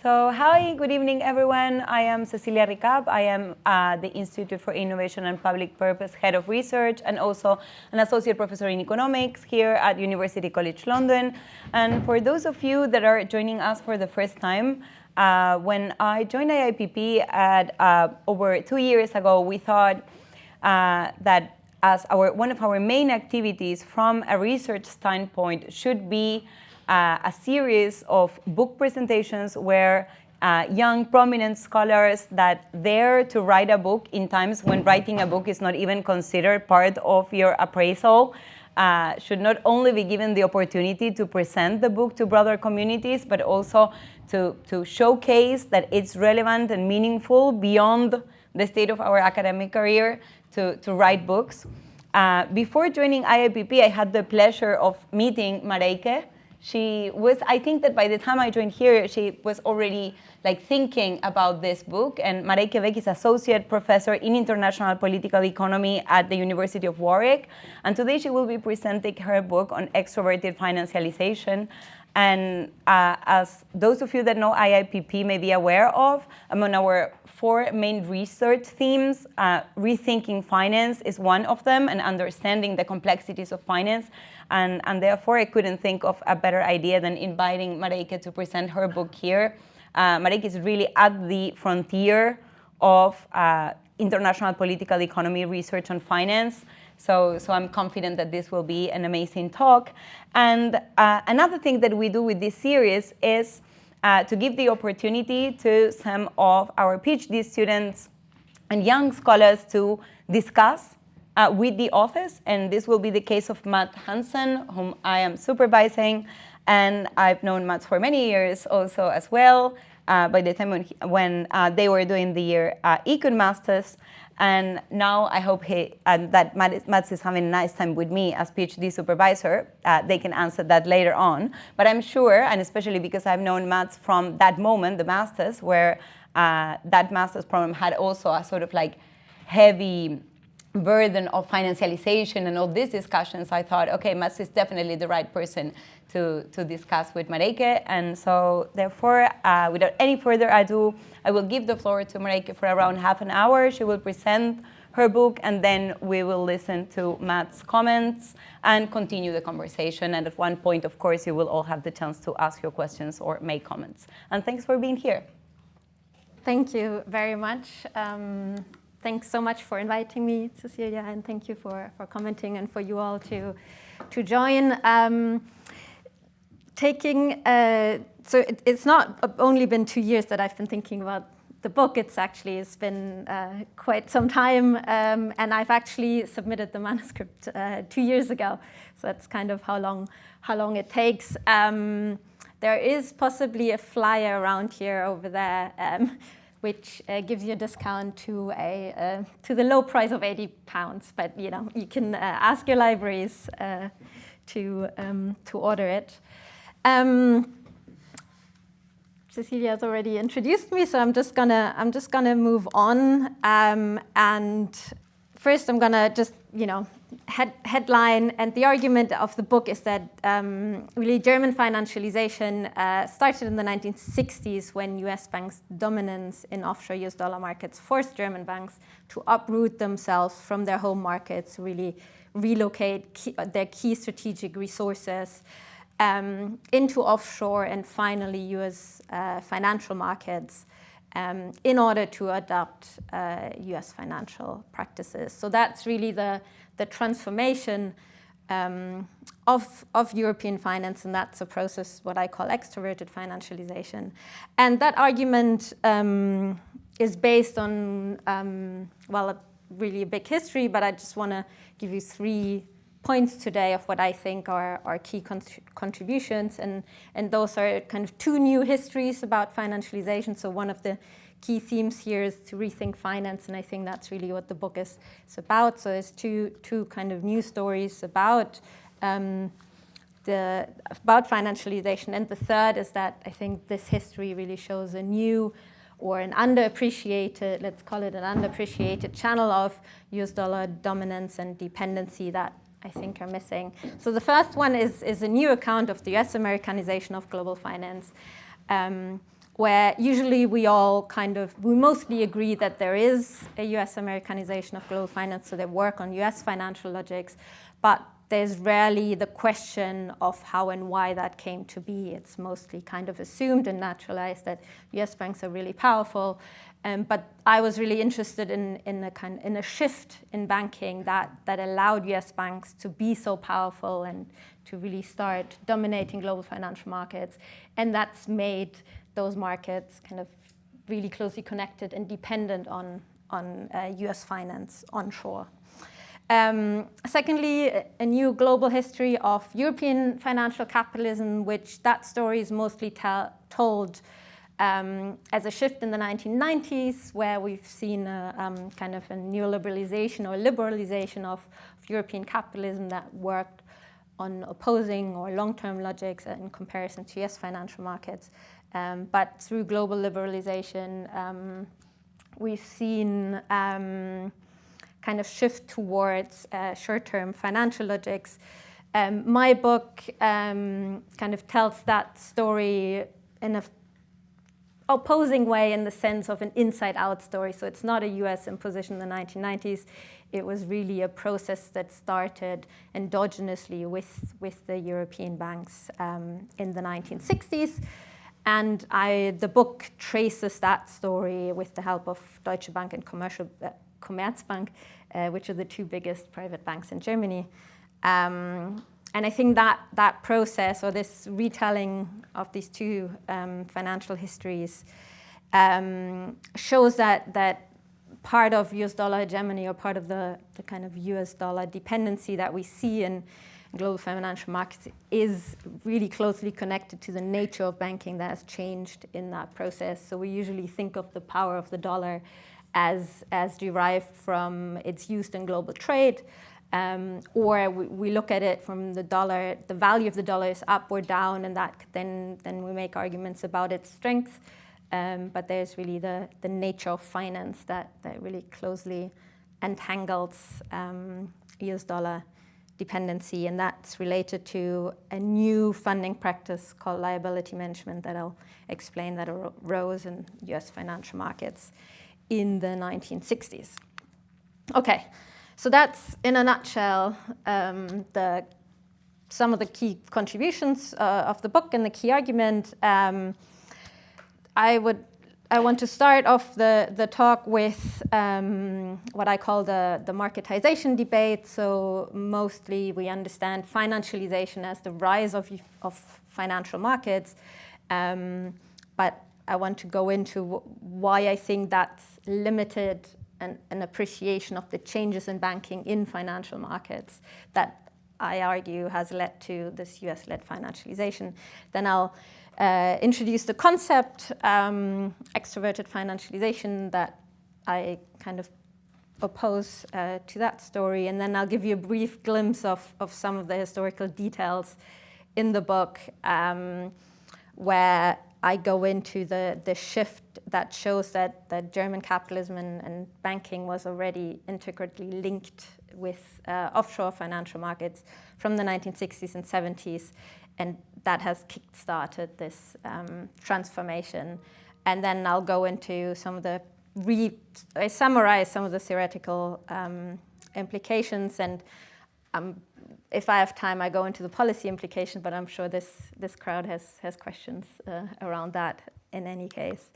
So, hi, good evening, everyone. I am Cecilia Ricab. I am the Institute for Innovation and Public Purpose Head of Research and also an Associate Professor in Economics here at University College London. And for those of you that are joining us for the first time, when I joined IIPP over 2 years ago, we thought that as one of our main activities from a research standpoint should be a series of book presentations where young prominent scholars that dare to write a book in times when writing a book is not even considered part of your appraisal should not only be given the opportunity to present the book to broader communities, but also to showcase that it's relevant and meaningful beyond the state of our academic career to write books. Before joining IIPP, I had the pleasure of meeting Mareike. I think that by the time I joined here, she was already thinking about this book. And Mareike Beck is Associate Professor in International Political Economy at the University of Warwick. And today she will be presenting her book on Extroverted Financialisation. And as those of you that know IIPP may be aware of, among our 4 main research themes, rethinking finance is one of them, and understanding the complexities of finance. And therefore, I couldn't think of a better idea than inviting Mareike to present her book here. Mareike is really at the frontier of international political economy research on finance. So I'm confident that this will be an amazing talk. And another thing that we do with this series is to give the opportunity to some of our PhD students and young scholars to discuss with the authors, and this will be the case of Matt Hansen, whom I am supervising, and I've known Matt for many years also as well, by the time when they were doing the Econ Masters, and now I hope that Matt is having a nice time with me as PhD supervisor. They can answer that later on, but I'm sure, and especially because I've known Matt from that moment, the Masters, where that Masters program had also a sort of heavy burden of financialization and all these discussions, I thought, okay, Mats is definitely the right person to discuss with Mareike. And so therefore, without any further ado, I will give the floor to Mareike for around half an hour. She will present her book, and then we will listen to Matt's comments and continue the conversation. And at one point, of course, you will all have the chance to ask your questions or make comments. And thanks for being here. Thank you very much. Thanks so much for inviting me, Cecilia, and thank you for commenting and for you all to join. So it's not only been 2 years that I've been thinking about the book. It's been quite some time, and I've actually submitted the manuscript 2 years ago. So that's kind of how long it takes. There is possibly a flyer around here over there, which gives you a discount to the low price of £80. But you can ask your libraries to order it. Cecilia has already introduced me, so I'm just gonna move on. And first, I'm gonna just headline, and the argument of the book is that really German financialization started in the 1960s when US banks' dominance in offshore US dollar markets forced German banks to uproot themselves from their home markets, really relocate their key strategic resources into offshore and finally US financial markets in order to adopt US financial practices. So that's really the transformation of European finance, and that's a process what I call extroverted financialization. And that argument is based on, really a big history, but I just want to give you 3 points today of what I think are key contributions, and those are kind of 2 new histories about financialization. So one of the key themes here is to rethink finance, and I think that's really what the book is about. So there's two kind of new stories about financialization, and the third is that I think this history really shows a new or an underappreciated, let's call it an underappreciated channel of US dollar dominance and dependency that I think are missing. So the first one is a new account of the US Americanization of global finance. where usually we mostly agree that there is a US Americanization of global finance, so they work on US financial logics, but there's rarely the question of how and why that came to be. It's mostly kind of assumed and naturalized that US banks are really powerful. But I was really interested in a shift in banking that allowed US banks to be so powerful and to really start dominating global financial markets. And that's made those markets kind of really closely connected and dependent on US finance onshore. Secondly, a new global history of European financial capitalism, which that story is mostly told as a shift in the 1990s, where we've seen a kind of a neoliberalization or liberalization of European capitalism that worked on opposing or long-term logics in comparison to US financial markets. But through global liberalization, we've seen kind of shift towards short-term financial logics. My book kind of tells that story in an opposing way, in the sense of an inside-out story. So it's not a US imposition in the 1990s. It was really a process that started endogenously with the European banks in the 1960s. And the book traces that story with the help of Deutsche Bank and Commerzbank, which are the two biggest private banks in Germany. And I think that process, or this retelling of these two financial histories, shows that part of US dollar hegemony, or part of the kind of US dollar dependency that we see in global financial markets, is really closely connected to the nature of banking that has changed in that process. So we usually think of the power of the dollar as derived from its use in global trade, or we look at it from the dollar, the value of the dollar is up or down, and that then we make arguments about its strength. But there's really the nature of finance that really closely entangles US dollar dependency, and that's related to a new funding practice called liability management that I'll explain, that arose in US financial markets in the 1960s. Okay, so that's in a nutshell some of the key contributions of the book and the key argument. I want to start off the talk with what I call the marketization debate. So mostly we understand financialization as the rise of financial markets, but I want to go into why I think that's limited an appreciation of the changes in banking in financial markets that I argue has led to this US-led financialization. Then I'll introduce the concept, extroverted financialization, that I kind of oppose to that story. And then I'll give you a brief glimpse of some of the historical details in the book, where I go into the shift that shows that German capitalism and banking was already integrally linked with offshore financial markets from the 1960s and 70s. And that has kick-started this transformation. And then I'll go into some of I summarize some of the theoretical implications. And if I have time, I go into the policy implication, but I'm sure this crowd has questions around that in any case.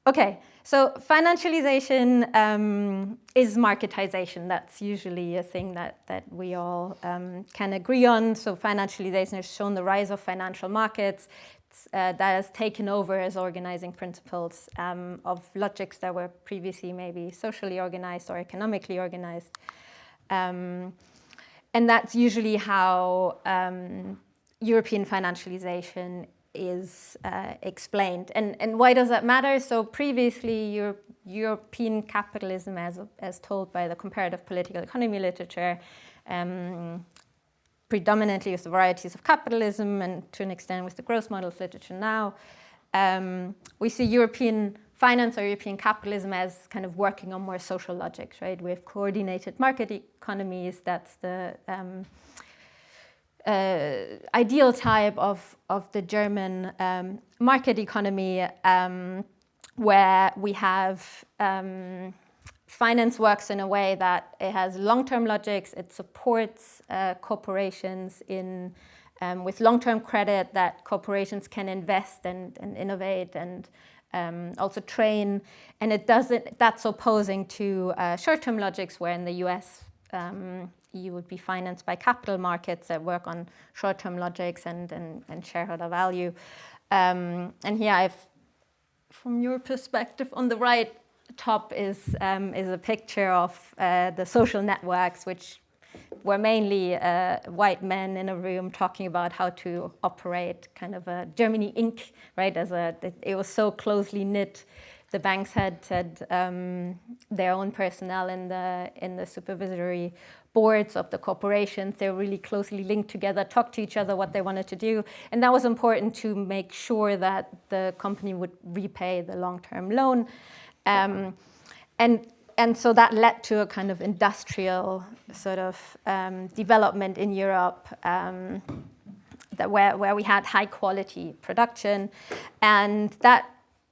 Okay, so financialization is marketization. That's usually a thing that we all can agree on. So financialization has shown the rise of financial markets that has taken over as organizing principles of logics that were previously maybe socially organized or economically organized. And that's usually how European financialization is explained. And why does that matter? So previously, European capitalism, as told by the comparative political economy literature, predominantly with the varieties of capitalism and to an extent with the growth models literature now, we see European finance or European capitalism as kind of working on more social logics, right? We have coordinated market economies. That's the ideal type of the German market economy, where we have finance works in a way that it has long-term logics, it supports corporations in with long-term credit, that corporations can invest and innovate and also train, and that's opposing to short-term logics, where in the US you would be financed by capital markets that work on short-term logics and shareholder value. And here from your perspective, on the right top is a picture of the social networks, which were mainly white men in a room talking about how to operate kind of a Germany Inc., right? It was so closely knit. The banks had their own personnel in the supervisory boards of the corporations. They were really closely linked together, talked to each other what they wanted to do. And that was important to make sure that the company would repay the long-term loan. And so that led to a kind of industrial sort of development in Europe, where we had high quality production. And that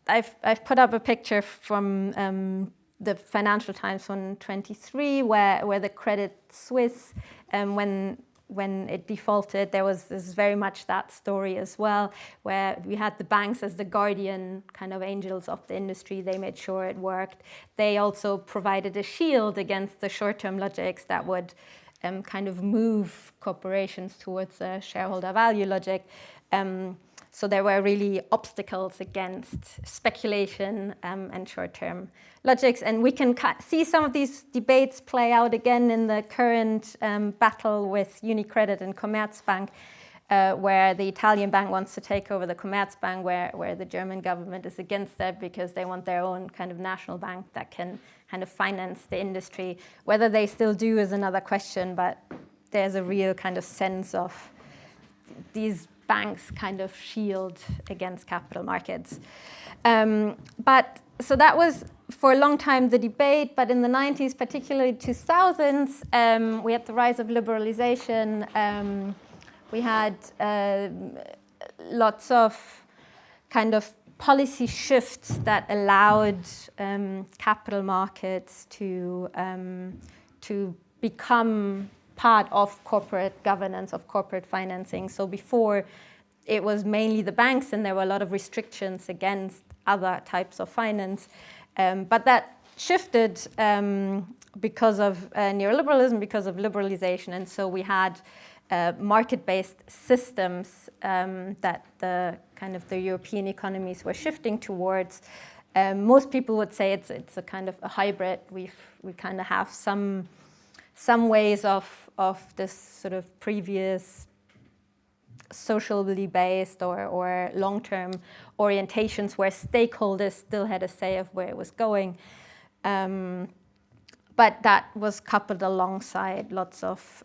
I've put up a picture from the Financial Times from 23, where the Credit Suisse, when it defaulted, this is very much that story as well, where we had the banks as the guardian kind of angels of the industry. They made sure it worked. They also provided a shield against the short-term logics that would kind of move corporations towards a shareholder value logic. So there were really obstacles against speculation and short-term logics. And we can see some of these debates play out again in the current battle with UniCredit and Commerzbank, where the Italian bank wants to take over the Commerzbank, where the German government is against that because they want their own kind of national bank that can kind of finance the industry. Whether they still do is another question, but there's a real kind of sense of these banks kind of shield against capital markets. But so that was for a long time the debate, but in the 90s, particularly 2000s, we had the rise of liberalization. We had lots of kind of policy shifts that allowed capital markets to become part of corporate governance, of corporate financing. So before, it was mainly the banks, and there were a lot of restrictions against other types of finance. But that shifted because of neoliberalism, because of liberalization. And so we had market-based systems that the European economies were shifting towards. Most people would say it's a kind of a hybrid. We kind of have some ways of this sort of previous socially based or long-term orientations where stakeholders still had a say of where it was going. But that was coupled alongside lots of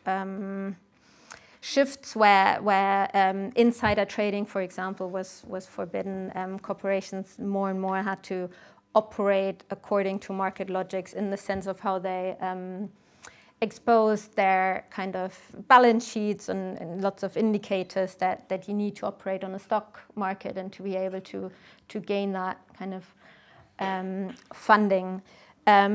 shifts where insider trading, for example, was forbidden. Corporations more and more had to operate according to market logics in the sense of how they exposed their kind of balance sheets and lots of indicators that you need to operate on a stock market and to be able to gain that kind of funding.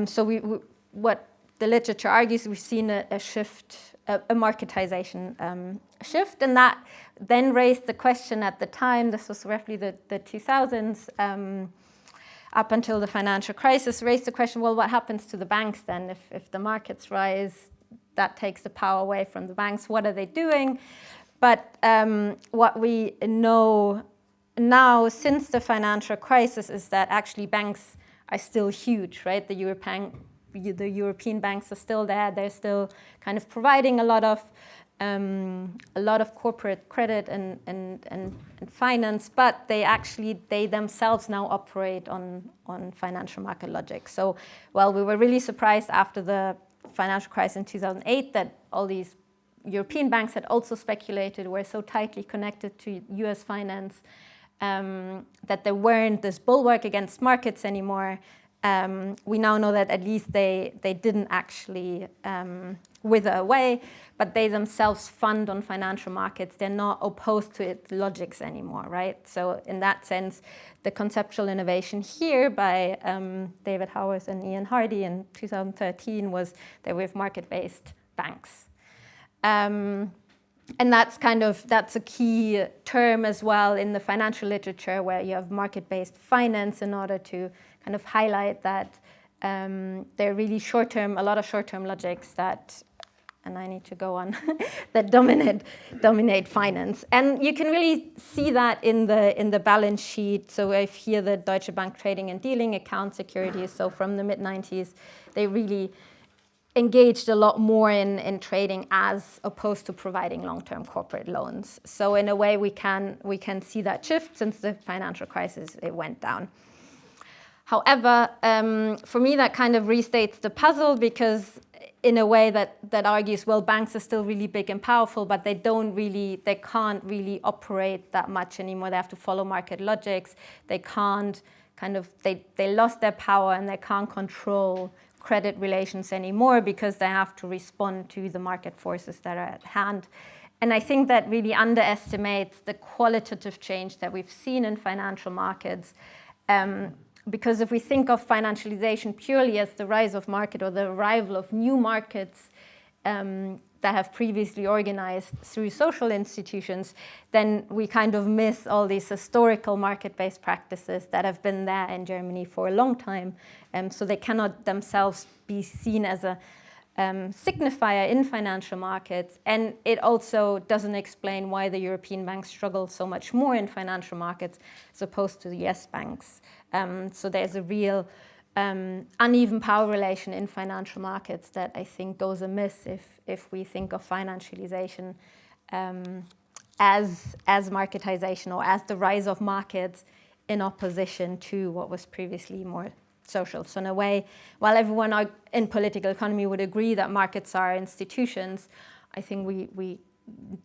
So what the literature argues, we've seen a shift, a marketization shift, and that then raised the question at the time, this was roughly the 2000s, up until the financial crisis, raised the question, well, what happens to the banks then? If the markets rise, that takes the power away from the banks. What are they doing? But what we know now since the financial crisis is that actually banks are still huge, right? The European banks are still there. They're still kind of providing a lot of corporate credit and finance, but they themselves now operate on financial market logic. So, well, we were really surprised after the financial crisis in 2008 that all these European banks had also speculated, were so tightly connected to US finance, that there weren't this bulwark against markets anymore. We now know that at least they didn't actually wither away, but they themselves fund on financial markets. They're not opposed to its logics anymore, right? So in that sense, the conceptual innovation here by David Howarth and Ian Hardy in 2013 was that we have market-based banks. And that's a key term as well in the financial literature, where you have market-based finance in order to kind of highlight that there are really a lot of short-term logics that, and I need to go on, that dominate finance. And you can really see that in the balance sheet. So if here the Deutsche Bank trading and dealing account securities, so from the mid-90s, they really engaged a lot more in trading as opposed to providing long-term corporate loans. So in a way, we can see that shift. Since the financial crisis, it went down. However, for me, that kind of restates the puzzle, because in a way that argues, well, banks are still really big and powerful, but they can't really operate that much anymore. They have to follow market logics. They can't they lost their power, and they can't control credit relations anymore because they have to respond to the market forces that are at hand. And I think that really underestimates the qualitative change that we've seen in financial markets. Because if we think of financialization purely as the rise of market or the arrival of new markets that have previously organized through social institutions, then we kind of miss all these historical market-based practices that have been there in Germany for a long time. So they cannot themselves be seen as a signifier in financial markets. And it also doesn't explain why the European banks struggle so much more in financial markets as opposed to the US banks. So there's a real uneven power relation in financial markets that I think goes amiss if we think of financialization as marketization, or as the rise of markets in opposition to what was previously more social. So in a way, while everyone in political economy would agree that markets are institutions, I think we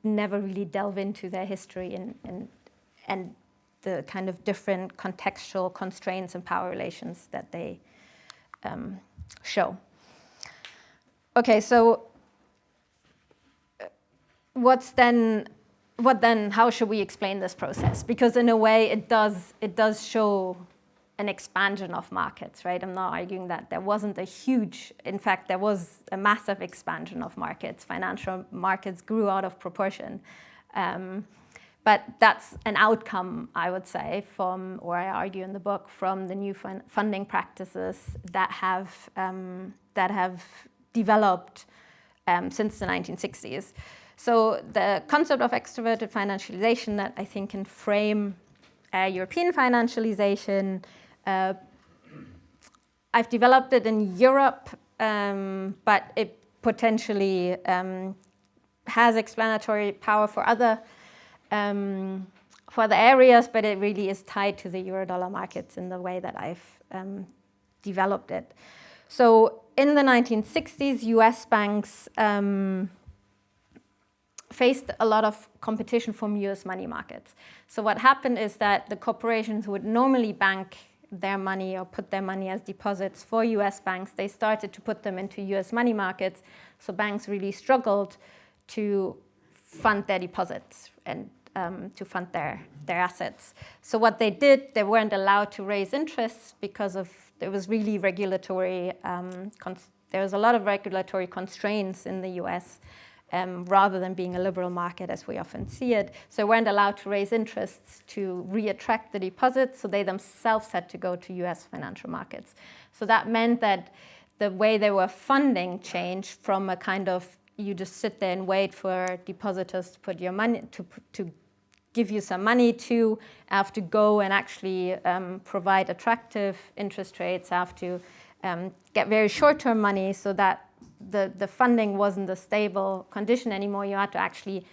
never really delve into their history and the kind of different contextual constraints and power relations that they show. Okay, so what then? How should we explain this process? Because in a way, it does show an expansion of markets, right? I'm not arguing that there wasn't in fact, there was a massive expansion of markets. Financial markets grew out of proportion. But that's an outcome, I would say, or I argue in the book, from the new funding practices that have developed since the 1960s. So the concept of extroverted financialization that I think can frame European financialization, I've developed it in Europe, but it potentially has explanatory power for other areas, but it really is tied to the euro-dollar markets in the way that I've developed it. So in the 1960s, US banks faced a lot of competition from US money markets. So what happened is that the corporations who would normally bank their money or put their money as deposits for US banks, they started to put them into US money markets. So banks really struggled to fund their deposits and to fund their assets. So what they did, they weren't allowed to raise interest because there was really regulatory, there was a lot of regulatory constraints in the US rather than being a liberal market as we often see it. So they weren't allowed to raise interests to re-attract the deposits, so they themselves had to go to US financial markets. So that meant that the way they were funding changed from a kind of, you just sit there and wait for depositors to put your money, to give you some money, to have to go and actually provide attractive interest rates, have to get very short-term money, so that the funding wasn't a stable condition anymore. You had to actually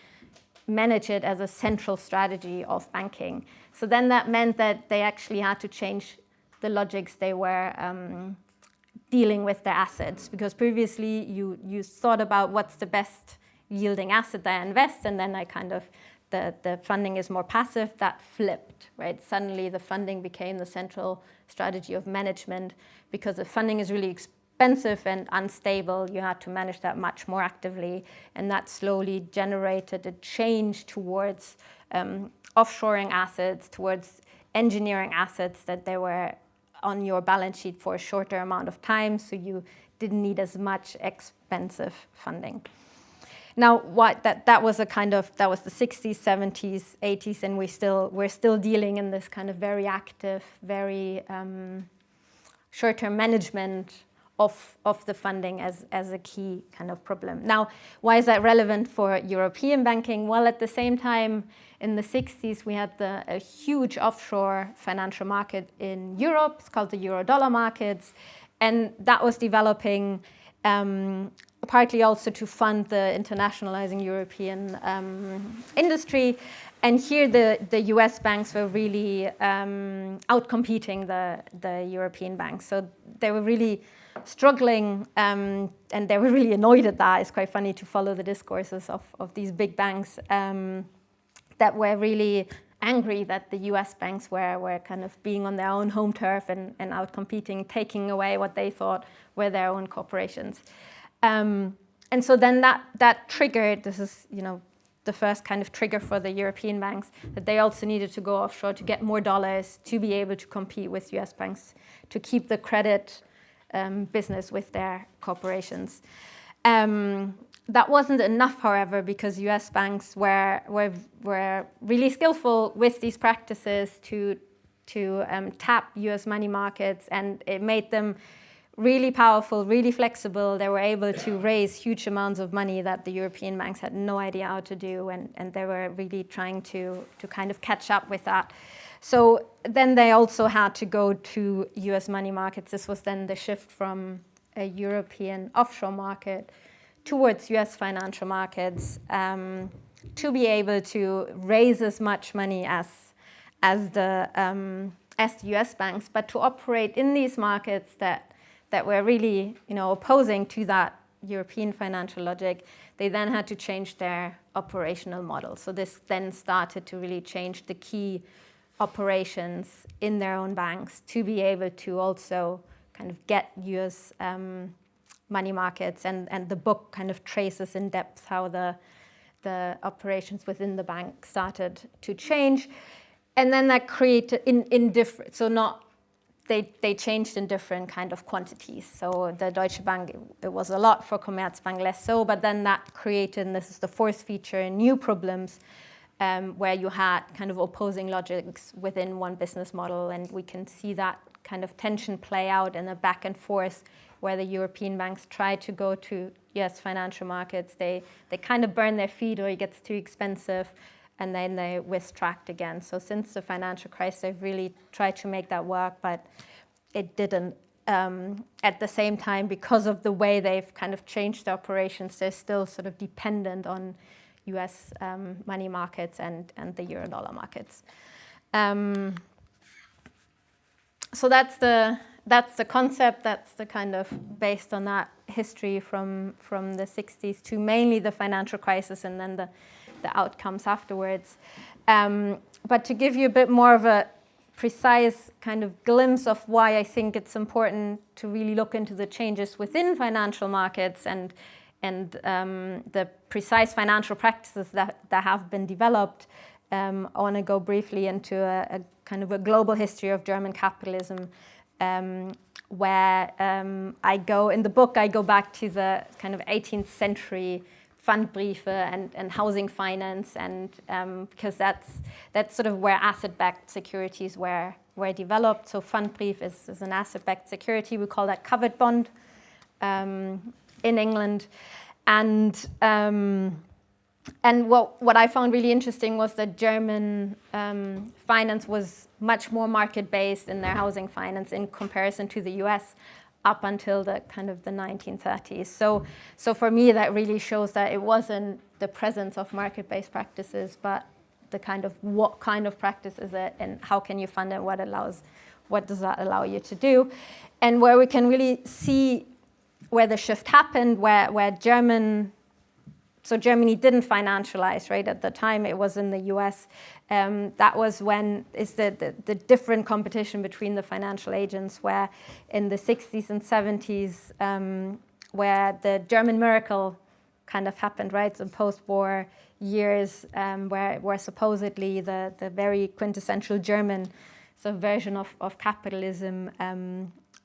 manage it as a central strategy of banking. So then that meant that they actually had to change the logics they were dealing with their assets, because previously you thought about what's the best yielding asset that I invest, and then I kind of the funding is more passive, that flipped, right? Suddenly the funding became the central strategy of management, because if funding is really expensive and unstable, you had to manage that much more actively, and that slowly generated a change towards offshoring assets, towards engineering assets that they were on your balance sheet for a shorter amount of time, so you didn't need as much expensive funding. Now, that was the 60s, 70s, 80s, and we're still dealing in this kind of very active, very short-term management of the funding as a key kind of problem. Now, why is that relevant for European banking? Well, at the same time, in the 60s, we had a huge offshore financial market in Europe. It's called the euro-dollar markets, and that was developing partly also to fund the internationalizing European industry. And here the US banks were really outcompeting the European banks. So they were really struggling, and they were really annoyed at that. It's quite funny to follow the discourses of these big banks that were really angry that the US banks were kind of being on their own home turf and outcompeting, taking away what they thought were their own corporations. And so then that triggered, this is, the first kind of trigger for the European banks, that they also needed to go offshore to get more dollars to be able to compete with US banks, to keep the credit business with their corporations. That wasn't enough, however, because US banks were really skillful with these practices to tap US money markets, and it made them really powerful, really flexible. They were able to raise huge amounts of money that the European banks had no idea how to do, and they were really trying to kind of catch up with that. So then they also had to go to US money markets. This was then the shift from a European offshore market towards US financial markets, to be able to raise as much money as the US banks, but to operate in these markets that were really, opposing to that European financial logic. They then had to change their operational model. So this then started to really change the key operations in their own banks to be able to also kind of get US money markets, and the book kind of traces in depth how the operations within the bank started to change. And then that created in different, so not, they changed in different kind of quantities. So the Deutsche Bank, it was a lot, for Commerzbank less so, but then that created, and this is the fourth feature, new problems where you had kind of opposing logics within one business model, and we can see that kind of tension play out in the back and forth where the European banks try to go to US financial markets. They kind of burn their feet, or it gets too expensive, and then they distract again. So since the financial crisis, they've really tried to make that work, but it didn't. At the same time, because of the way they've kind of changed their operations, they're still sort of dependent on US money markets and the euro-dollar markets. So that's the concept. That's the kind of based on that history from the 60s to mainly the financial crisis, and then the outcomes afterwards. But to give you a bit more of a precise kind of glimpse of why I think it's important to really look into the changes within financial markets and the precise financial practices that have been developed, I want to go briefly into a kind of a global history of German capitalism, where I go, in the book, I go back to the kind of 18th century Pfandbriefe and housing finance, and because that's sort of where asset-backed securities were developed. So Pfandbrief is an asset-backed security. We call that covered bond in England. And what I found really interesting was that German finance was much more market-based in their housing finance in comparison to the US up until the kind of the 1930s. So for me, that really shows that it wasn't the presence of market-based practices, but the kind of what kind of practice is it, and how can you fund it, what does that allow you to do, and where we can really see where the shift happened, where German so Germany didn't financialize, right? At the time, it was in the US. That was when is the different competition between the financial agents, where in the 60s and 70s, where the German miracle kind of happened, right? So post-war years, where supposedly the very quintessential German version of capitalism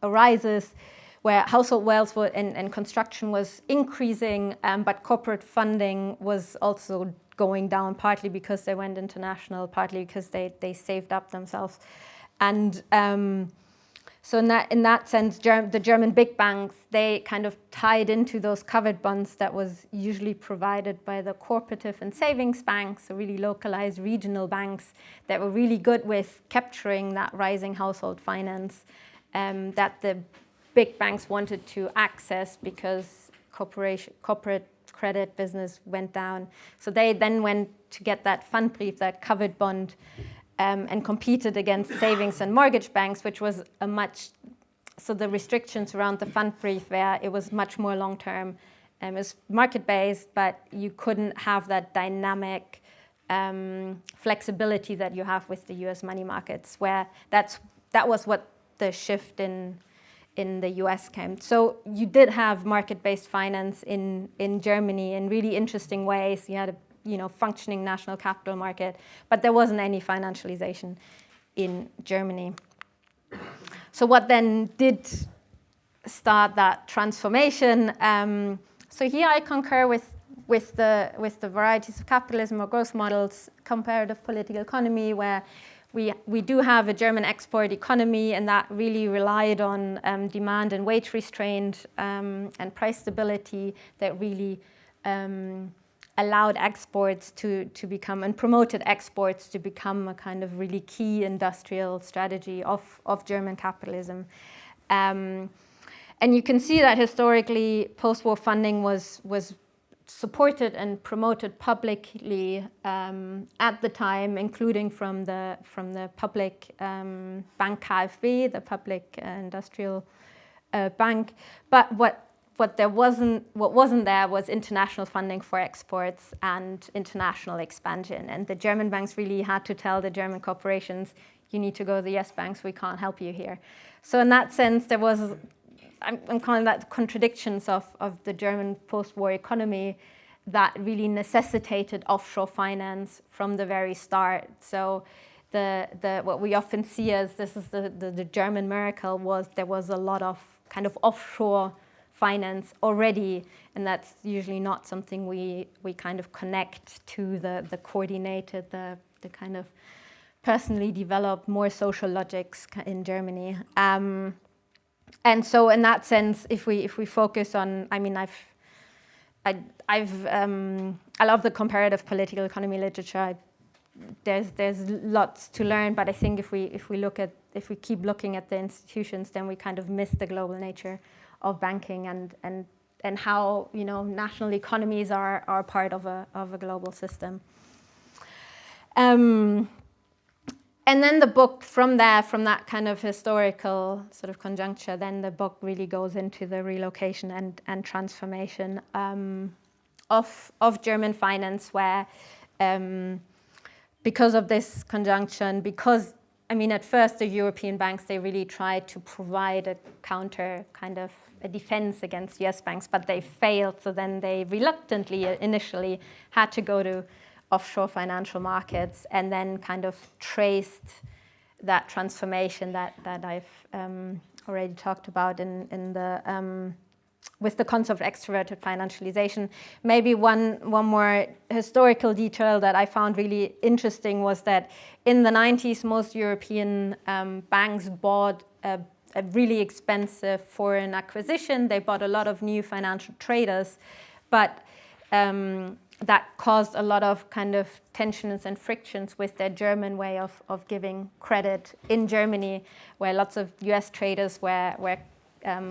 arises, where household wealth and construction was increasing, but corporate funding was also going down, partly because they went international, partly because they saved up themselves. And so in that sense, the German big banks, they kind of tied into those covered bonds that was usually provided by the cooperative and savings banks, so really localized regional banks that were really good with capturing that rising household finance that the big banks wanted to access because corporate credit business went down. So they then went to get that Pfandbrief, that covered bond, and competed against savings and mortgage banks, which was so the restrictions around the Pfandbrief where it was much more long-term. It was market-based, but you couldn't have that dynamic flexibility that you have with the US money markets, where that was what the shift in the US came. So you did have market-based finance in Germany in really interesting ways. You had a functioning national capital market, but there wasn't any financialization in Germany. So what then did start that transformation? So here I concur with the varieties of capitalism or growth models, comparative political economy, where we do have a German export economy, and that really relied on demand and wage restraint and price stability that really allowed exports to become, and promoted exports to become, a kind of really key industrial strategy of German capitalism. And you can see that historically post-war funding was supported and promoted publicly at the time, including from the public bank KfW, the public industrial bank. But what wasn't there was international funding for exports and international expansion. And the German banks really had to tell the German corporations, you need to go to the US banks, we can't help you here. So in that sense, there was, I'm calling that contradictions of the German post-war economy that really necessitated offshore finance from the very start. So what we often see as this is the German miracle was there was a lot of kind of offshore finance already, and that's usually not something we kind of connect to the coordinated, the kind of personally developed, more social logics in Germany. And so in that sense, if we focus on, I mean, I love the comparative political economy literature. There's lots to learn, but I think if we keep looking at the institutions, then we kind of miss the global nature of banking and how national economies are part of a global system. And then the book from that kind of historical sort of conjuncture, then the book really goes into the relocation and transformation of German finance, where because of this conjunction, at first the European banks, they really tried to provide a counter kind of a defense against US banks, but they failed. So then they reluctantly initially had to go to offshore financial markets, and then kind of traced that transformation that I've already talked about in the with the concept of extroverted financialization. Maybe one more historical detail that I found really interesting was that in the 90s, most European banks bought a really expensive foreign acquisition. They bought a lot of new financial traders, but that caused a lot of kind of tensions and frictions with their German way of giving credit in Germany, where lots of US traders were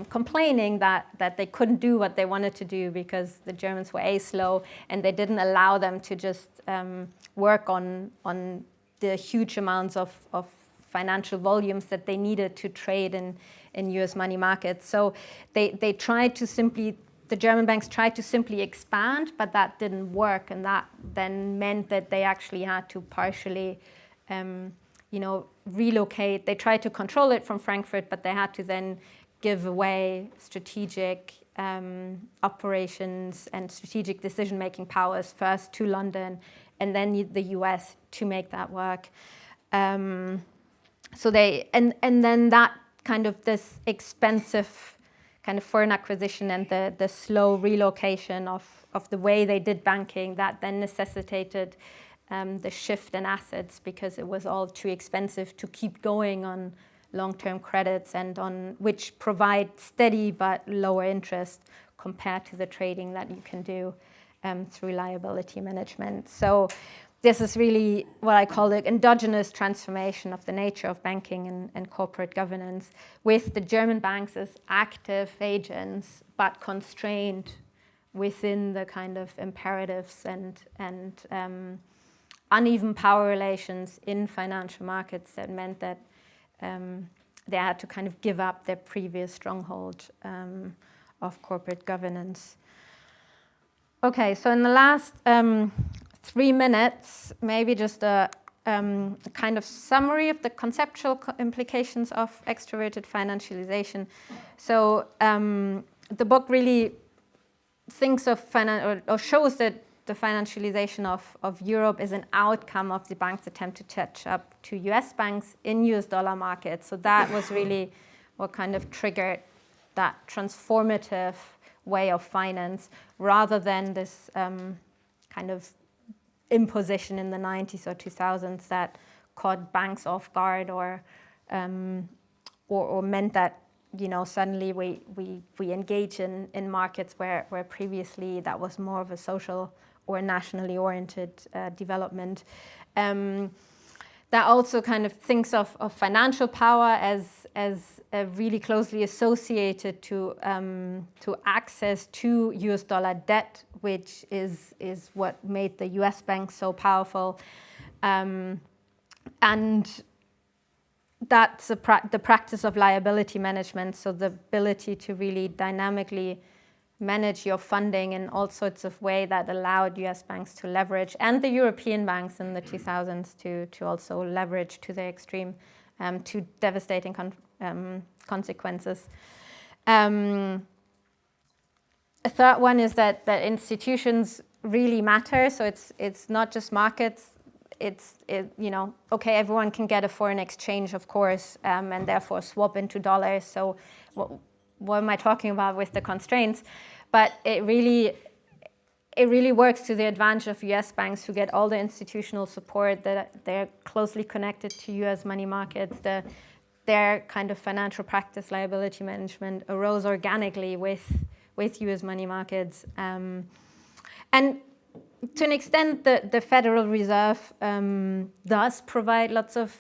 complaining that they couldn't do what they wanted to do because the Germans were slow, and they didn't allow them to just work on the huge amounts of financial volumes that they needed to trade in US money markets. So they tried to simply the German banks tried to simply expand, but that didn't work, and that then meant that they actually had to partially, relocate. They tried to control it from Frankfurt, but they had to then give away strategic operations and strategic decision-making powers first to London, and then the US to make that work. So they and then that kind of this expensive kind of foreign acquisition and the slow relocation of the way they did banking, that then necessitated the shift in assets, because it was all too expensive to keep going on long-term credits and on which provide steady but lower interest compared to the trading that you can do through liability management. So this is really what I call the endogenous transformation of the nature of banking and corporate governance, with the German banks as active agents, but constrained within the kind of imperatives and uneven power relations in financial markets that meant that they had to kind of give up their previous stronghold of corporate governance. Okay, so in the last 3 minutes, maybe just a kind of summary of the conceptual implications of extroverted financialization. So the book really thinks of or shows that the financialization of Europe is an outcome of the bank's attempt to catch up to US banks in US dollar markets. So that was really what kind of triggered that transformative way of finance, rather than this kind of imposition in the 90s or 2000s that caught banks off guard or meant that suddenly we engage in markets where previously that was more of a social or nationally oriented development. That also kind of thinks of financial power as really closely associated to access to US dollar debt, which is what made the US banks so powerful. And that's the practice of liability management, so the ability to really dynamically manage your funding in all sorts of ways that allowed US banks to leverage, and the European banks in the 2000s to also leverage to the extreme, to devastating consequences. A third one is that institutions really matter, so it's not just markets. Okay, everyone can get a foreign exchange, of course, and therefore swap into dollars. So what am I talking about with the constraints? But it really works to the advantage of US banks, who get all the institutional support, that they're closely connected to US money markets. Their kind of financial practice, liability management, arose organically with US money markets. And to an extent, the Federal Reserve does provide lots of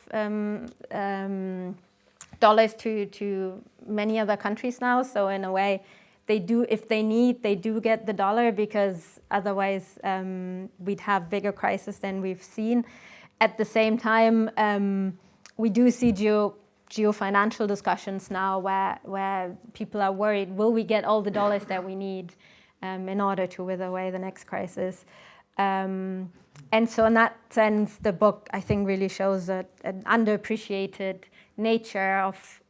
dollars to many other countries now. So in a way, they do, if they need, they do get the dollar, because otherwise we'd have bigger crises than we've seen. At the same time, we do see geo-financial discussions now where people are worried, will we get all the dollars that we need in order to wither away the next crisis? And so in that sense, the book, I think, really shows an underappreciated nature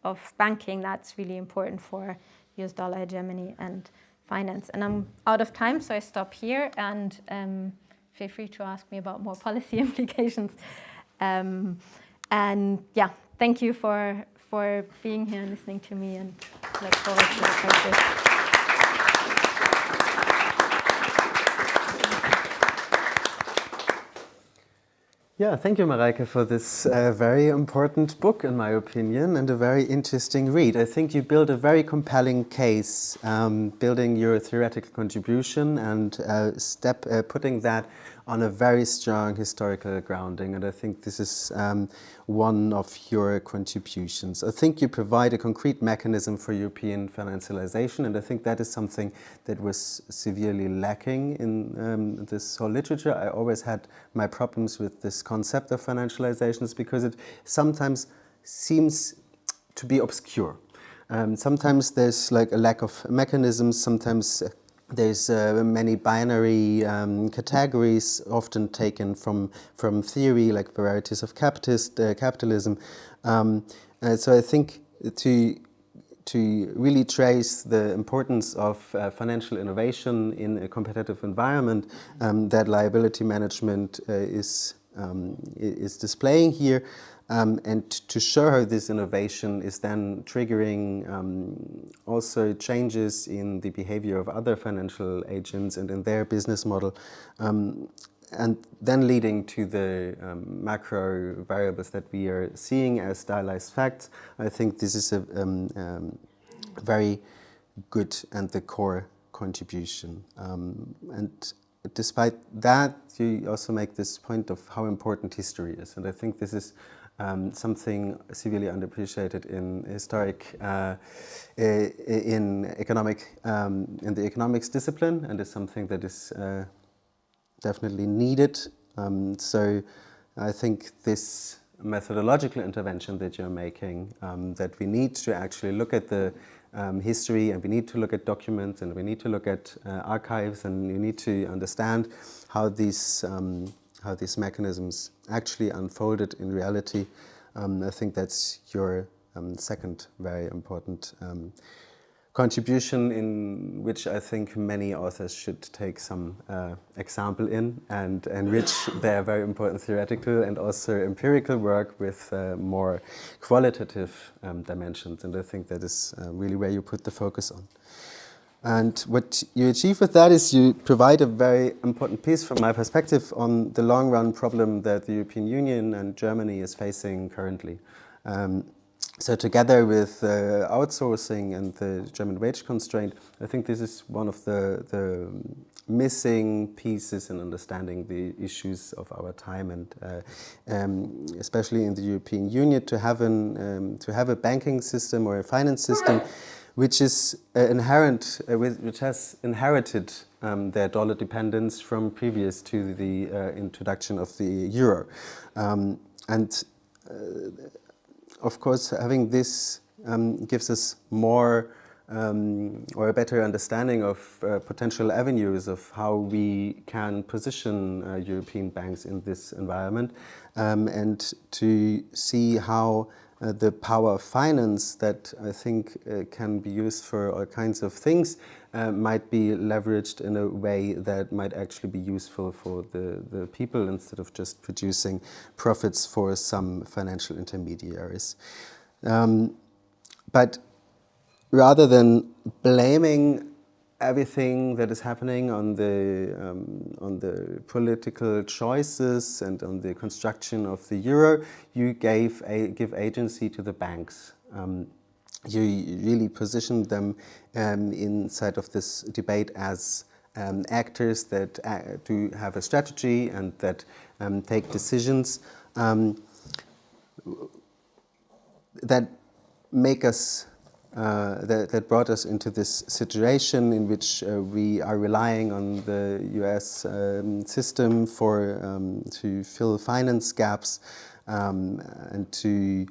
of banking that's really important for US dollar hegemony and finance. And I'm out of time, so I stop here, and feel free to ask me about more policy implications. And yeah, thank you for being here and listening to me, and look forward to the process. Yeah, thank you, Mareike, for this very important book, in my opinion, and a very interesting read. I think you build a very compelling case, building your theoretical contribution and putting that on a very strong historical grounding. And I think this is one of your contributions. I think you provide a concrete mechanism for European financialization, and I think that is something that was severely lacking in this whole literature. I always had my problems with this concept of financializations because it sometimes seems to be obscure. Sometimes there's like a lack of mechanisms, sometimes there's many binary categories often taken from theory, like varieties of capitalism. So I think to really trace the importance of financial innovation in a competitive environment that liability management is displaying here, and to show how this innovation is then triggering also changes in the behavior of other financial agents and in their business model, and then leading to the macro variables that we are seeing as stylized facts. I think this is a very good and the core contribution. And despite that, you also make this point of how important history is. And I think this is something severely underappreciated in in the economics discipline, and is something that is definitely needed. So I think this methodological intervention that you're making, that we need to actually look at the history, and we need to look at documents, and we need to look at archives, and you need to understand how these mechanisms actually unfolded in reality. I think that's your second very important contribution, in which I think many authors should take some example in and enrich their very important theoretical and also empirical work with more qualitative dimensions. And I think that is really where you put the focus on. And what you achieve with that is you provide a very important piece from my perspective on the long-run problem that the European Union and Germany is facing currently. So together with outsourcing and the German wage constraint, I think this is one of the missing pieces in understanding the issues of our time, and especially in the European Union, to have a banking system or a finance system which is which has inherited their dollar dependence from previous to the introduction of the euro, of course, having this gives us more or a better understanding of potential avenues of how we can position European banks in this environment, and to see how the power of finance that I think can be used for all kinds of things might be leveraged in a way that might actually be useful for the people, instead of just producing profits for some financial intermediaries. But rather than blaming everything that is happening on the political choices and on the construction of the euro, you give agency to the banks. You really positioned them inside of this debate as actors that do have a strategy and that take decisions that make us that brought us into this situation in which we are relying on the US system to fill finance gaps, and to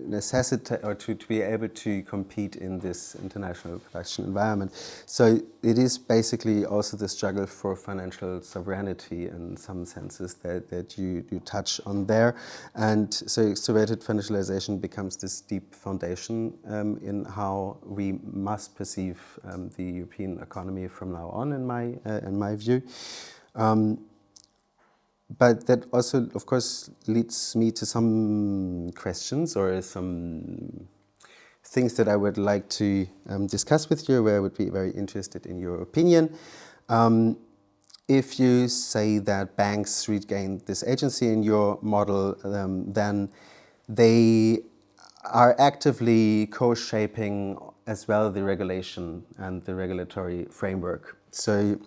necessitate or to be able to compete in this international production environment. So it is basically also the struggle for financial sovereignty in some senses that you touch on there. And so extroverted financialization becomes this deep foundation in how we must perceive the European economy from now on, in my view. But that also, of course, leads me to some questions or some things that I would like to discuss with you, where I would be very interested in your opinion. If you say that banks regain this agency in your model, then they are actively co-shaping as well the regulation and the regulatory framework. So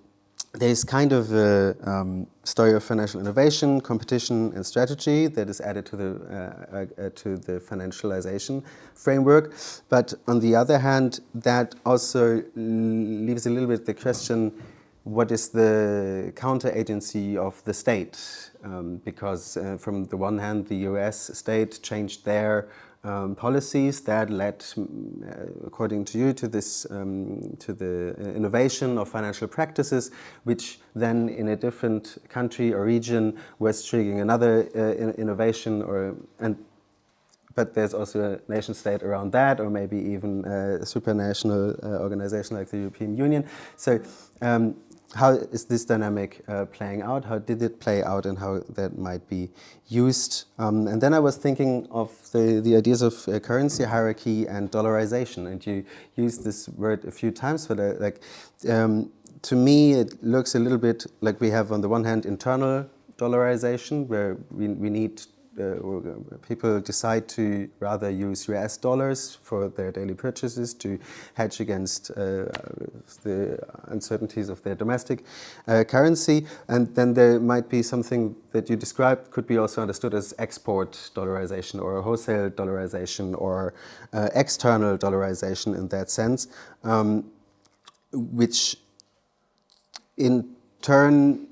there's kind of a story of financial innovation, competition, and strategy that is added to the financialization framework. But on the other hand, that also leaves a little bit the question: what is the counter-agency of the state? Because from the one hand, the US state changed their policies that led, according to you, to this to the innovation of financial practices, which then in a different country or region was triggering another innovation, but there's also a nation state around that, or maybe even a supranational organization like the European Union. So how is this dynamic playing out? How did it play out, and how that might be used? And then I was thinking of the ideas of currency hierarchy and dollarization, and you used this word a few times, but to me it looks a little bit like we have on the one hand internal dollarization, where we need people decide to rather use US dollars for their daily purchases to hedge against the uncertainties of their domestic currency. And then there might be something that you described, could be also understood as export dollarization or wholesale dollarization or external dollarization in that sense, which in turn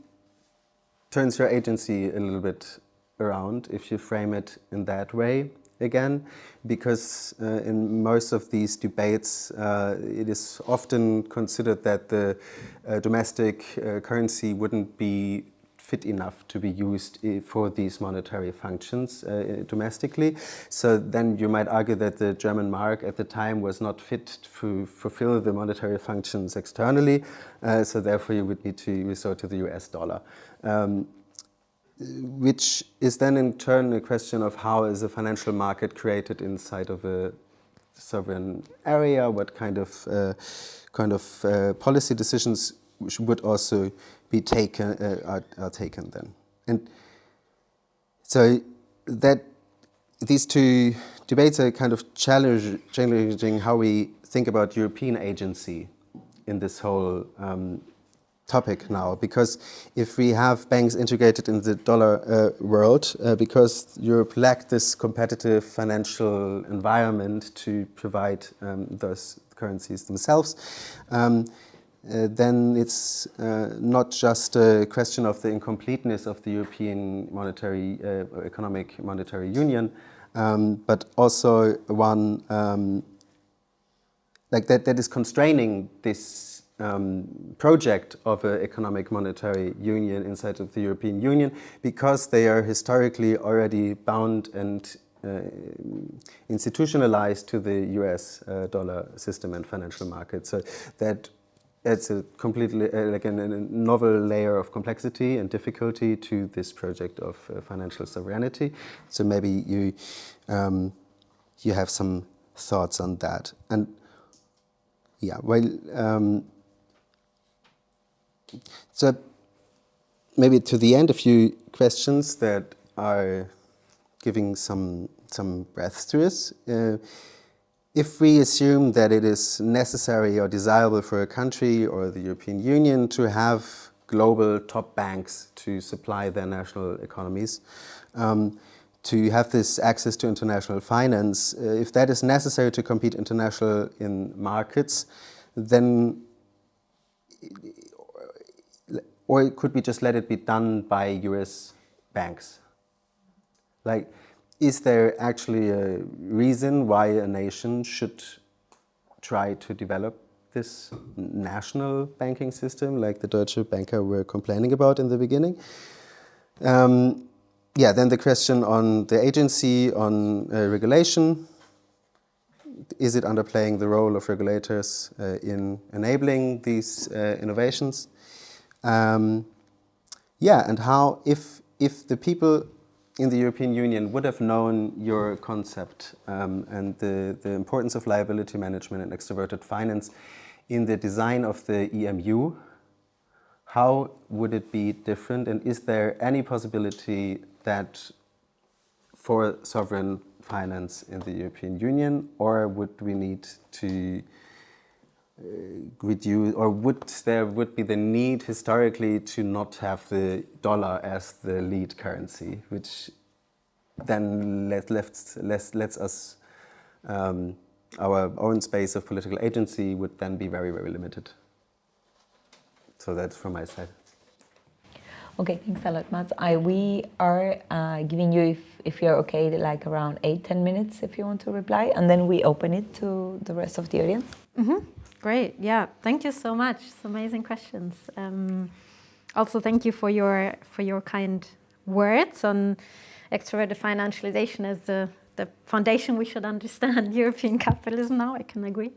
turns your agency a little bit around if you frame it in that way again, because in most of these debates it is often considered that the domestic currency wouldn't be fit enough to be used for these monetary functions domestically. So then you might argue that the German mark at the time was not fit to fulfill the monetary functions externally, so therefore you would need to resort to the US dollar. Which is then in turn a question of how is a financial market created inside of a sovereign area, what kind of policy decisions would also be taken, are taken then. And so that these two debates are kind of challenging how we think about European agency in this whole topic now, because if we have banks integrated in the dollar world, because Europe lacked this competitive financial environment to provide those currencies themselves, then it's not just a question of the incompleteness of the European monetary, economic monetary union, but also one like that is constraining this project of an economic monetary union inside of the European Union, because they are historically already bound and institutionalized to the US dollar system and financial market. So that's a completely like a novel layer of complexity and difficulty to this project of financial sovereignty. So maybe you have some thoughts on that. And yeah, well. So maybe to the end, a few questions that are giving some breath to us. If we assume that it is necessary or desirable for a country or the European Union to have global top banks to supply their national economies, to have this access to international finance, if that is necessary to compete international in markets, then or could we just let it be done by US banks? Like, is there actually a reason why a nation should try to develop this national banking system, like the Deutsche Banker were complaining about in the beginning? Yeah, then the question on the agency, on regulation. Is it underplaying the role of regulators in enabling these innovations? Yeah, and how, if the people in the European Union would have known your concept and the importance of liability management and extroverted finance in the design of the EMU, how would it be different? And is there any possibility that for sovereign finance in the European Union, or would we need to reduce, or would be the need historically to not have the dollar as the lead currency, which then lets us our own space of political agency would then be very, very limited. So that's from my side. Okay, thanks a lot, Mats. We are giving you, if you're okay, like around 8-10 minutes if you want to reply, and then we open it to the rest of the audience. Great. Yeah. Thank you so much. It's amazing questions. Also, thank you for your kind words on extroverted financialization as the foundation we should understand European capitalism now. I can agree.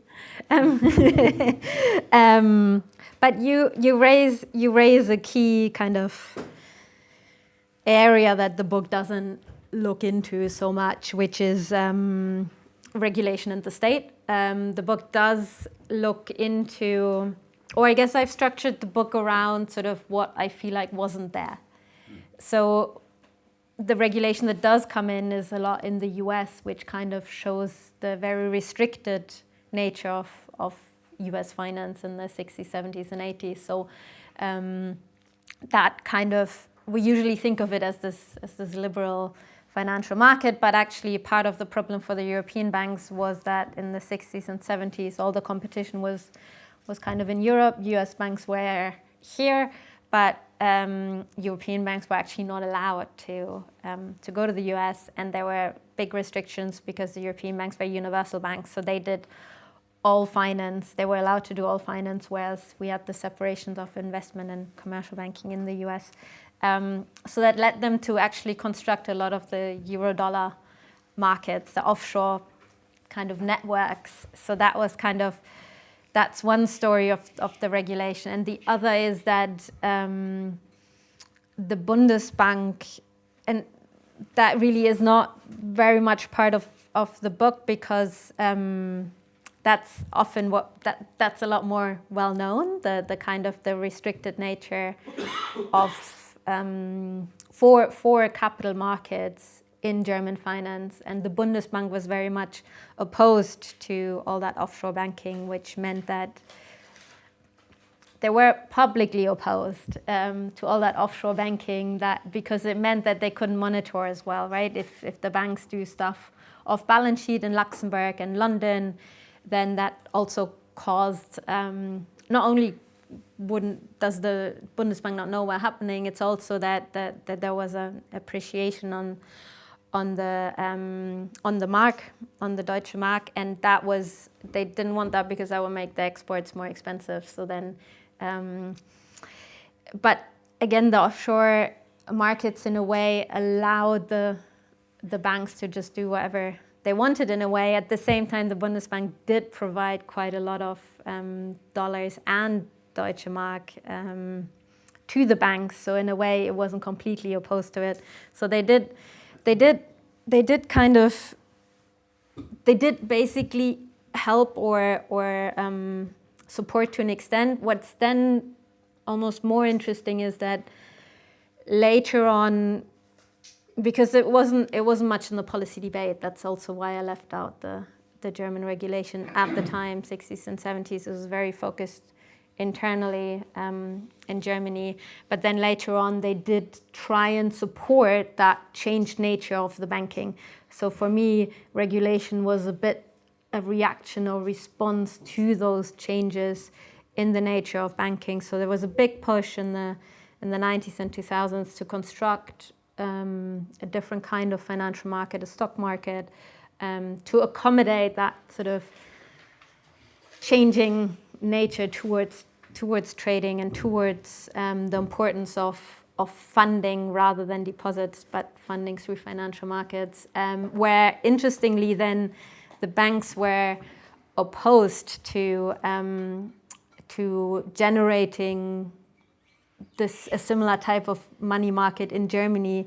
But you raise a key kind of area that the book doesn't look into so much, which is regulation and the state. The book does look into, or I guess I've structured the book around sort of what I feel like wasn't there. So the regulation that does come in is a lot in the US, which kind of shows the very restricted nature of US finance in the 60s, 70s, and 80s. So that kind of, we usually think of it as this liberal financial market, but actually part of the problem for the European banks was that in the 60s and 70s, all the competition was kind of in Europe. US banks were here, but European banks were actually not allowed to go to the US, and there were big restrictions because the European banks were universal banks, so they did all finance. They were allowed to do all finance, whereas we had the separations of investment and commercial banking in the US. So that led them to actually construct a lot of the euro-dollar markets, the offshore kind of networks. So that was kind of, that's one story of the regulation. And the other is that the Bundesbank, and that really is not very much part of the book, because that's often that's a lot more well known, the kind of the restricted nature of for capital markets in German finance, and the Bundesbank was very much opposed to all that offshore banking, which meant that they were publicly opposed to all that offshore banking, that because it meant that they couldn't monitor as well, right? If the banks do stuff off balance sheet in Luxembourg and London, then that also caused not only does the Bundesbank not know what's happening, it's also that there was an appreciation on the mark, on the Deutsche Mark, and that was, they didn't want that because that would make the exports more expensive. So then, but again, the offshore markets in a way allowed the banks to just do whatever they wanted in a way. At the same time, the Bundesbank did provide quite a lot of dollars and Deutsche Mark to the banks. So in a way, it wasn't completely opposed to it. So they did basically help or support to an extent. What's then almost more interesting is that later on, because it wasn't much in the policy debate. That's also why I left out the German regulation at the time, 60s and 70s. It was very focused internally in Germany. But then later on, they did try and support that changed nature of the banking. So for me, regulation was a bit a reaction or response to those changes in the nature of banking. So there was a big push in the 90s and 2000s to construct a different kind of financial market, a stock market, to accommodate that sort of changing nature towards trading and towards the importance of funding rather than deposits, but funding through financial markets, where interestingly then the banks were opposed to generating a similar type of money market in Germany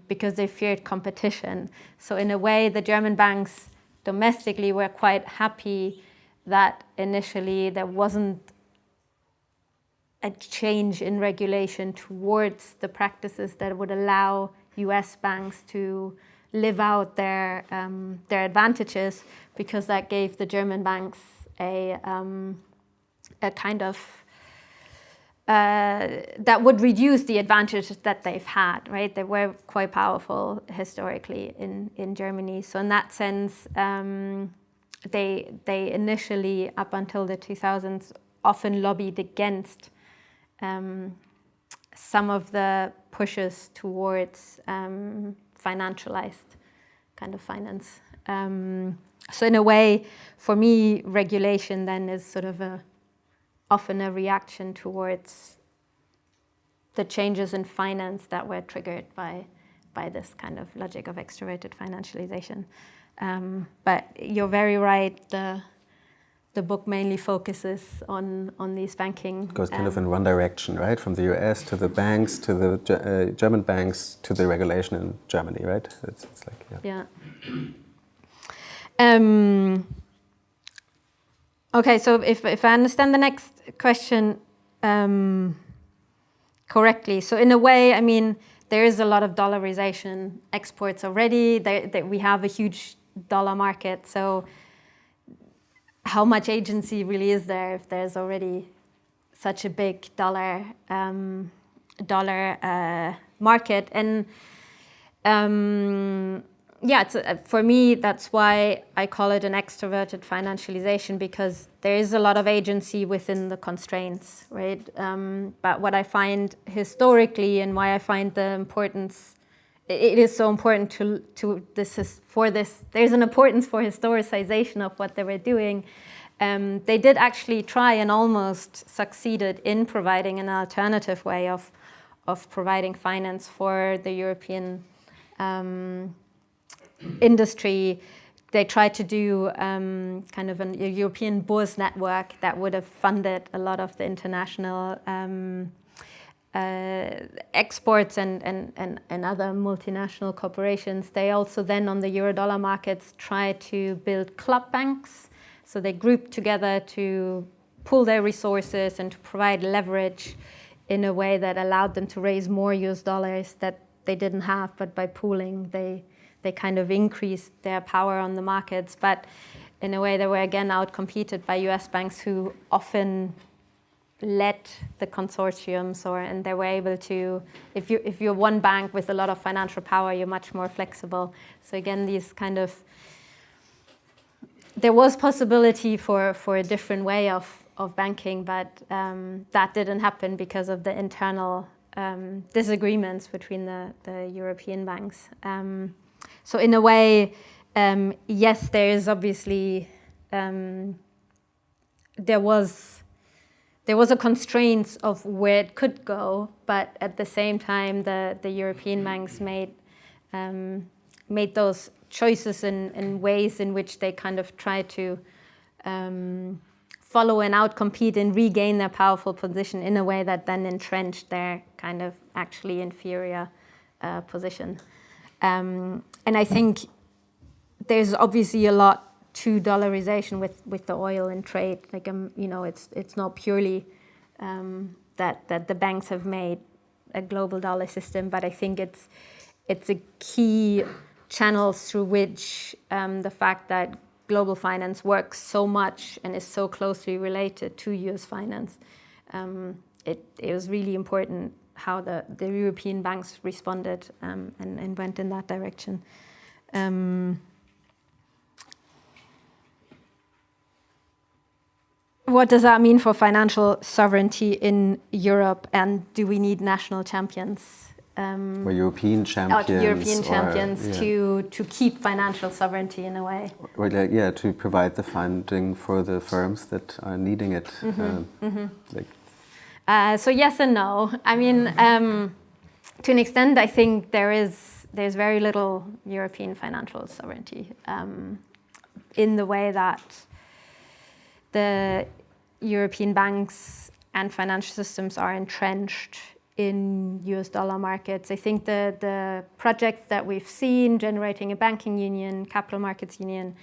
because they feared competition. So in a way, the German banks domestically were quite happy that initially there wasn't a change in regulation towards the practices that would allow US banks to live out their advantages, because that gave the German banks a kind of that would reduce the advantages that they've had, right? They were quite powerful historically in Germany. So in that sense, they initially, up until the 2000s, often lobbied against some of the pushes towards financialized kind of finance. So in a way, for me, regulation then is sort of often a reaction towards the changes in finance that were triggered by this kind of logic of extroverted financialization. But you're very right, the book mainly focuses on these banking... It goes kind of in one direction, right? From the US to the banks, to the German banks, to the regulation in Germany, right? It's like, yeah. Okay, so if I understand the next question correctly, so in a way, I mean, there is a lot of dollarization exports already. We have a huge dollar market, so how much agency really is there if there's already such a big dollar market? And for me, that's why I call it an extroverted financialization, because there is a lot of agency within the constraints, right? But what I find historically, and why I find the importance, it is so important there's an importance for historicization of what they were doing. They did actually try and almost succeeded in providing an alternative way of providing finance for the European industry. They tried to do kind of a European Börse network that would have funded a lot of the international exports and other multinational corporations. They also then on the Eurodollar markets tried to build club banks. So they grouped together to pool their resources and to provide leverage in a way that allowed them to raise more US dollars that they didn't have, but by pooling they kind of increased their power on the markets. But in a way they were again outcompeted by US banks who often led the consortiums, and they were able to, if you're one bank with a lot of financial power, you're much more flexible. So again, these kind of, there was possibility for a different way of banking, but that didn't happen because of the internal disagreements between the European banks. So in a way, yes, there is obviously, there was a constraint of where it could go, but at the same time, the European banks made those choices in ways in which they kind of try to follow and outcompete and regain their powerful position in a way that then entrenched their kind of actually inferior position. And I think there's obviously a lot to dollarization with the oil and trade. Like it's not purely that the banks have made a global dollar system, but I think it's a key channel through which the fact that global finance works so much and is so closely related to US finance. It was really important how the European banks responded and went in that direction. What does that mean for financial sovereignty in Europe, and do we need national champions? Or European champions. To keep financial sovereignty in a way. Or to provide the funding for the firms that are needing it. So yes and no. I mean, to an extent, I think there's very little European financial sovereignty in the way that the European banks and financial systems are entrenched in US dollar markets. I think the projects that we've seen generating a banking union, capital markets union,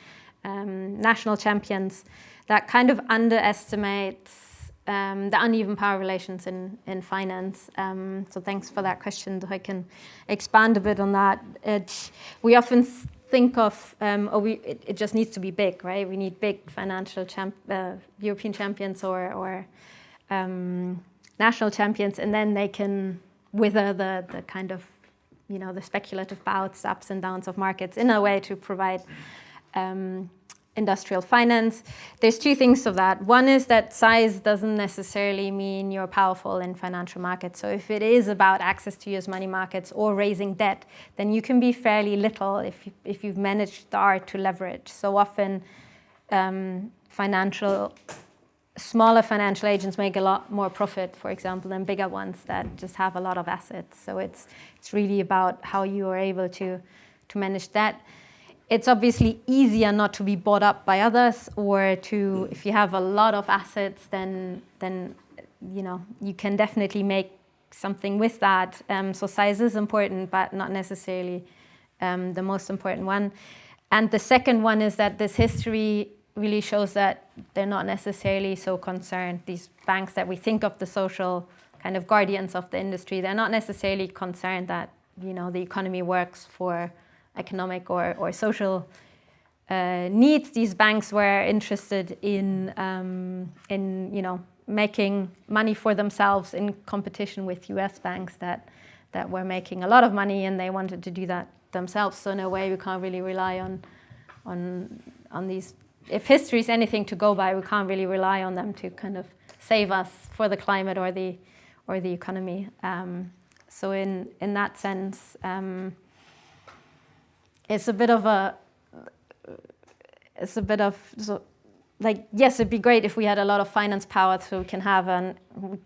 national champions, that kind of underestimates the uneven power relations in finance. So thanks for that question. I can expand a bit on that. We often think of, it just needs to be big, right? We need big financial European champions or national champions, and then they can wither the kind of, the speculative bouts, ups and downs of markets in a way to provide industrial finance. There's two things of that. One is that size doesn't necessarily mean you're powerful in financial markets. So if it is about access to US money markets or raising debt, then you can be fairly little if you've managed the art to leverage. So often smaller financial agents make a lot more profit, for example, than bigger ones that just have a lot of assets. So it's really about how you are able to manage that. It's obviously easier not to be bought up by others, or to, if you have a lot of assets, then you can definitely make something with that. So size is important, but not necessarily the most important one. And the second one is that this history really shows that they're not necessarily so concerned. These banks that we think of the social kind of guardians of the industry, they're not necessarily concerned that the economy works for economic or social needs. These banks were interested in making money for themselves in competition with US banks that were making a lot of money, and they wanted to do that themselves. So in a way, we can't really rely on these. If history is anything to go by, we can't really rely on them to kind of save us for the climate or the economy. So in that sense, it's a bit of yes, it'd be great if we had a lot of finance power, so we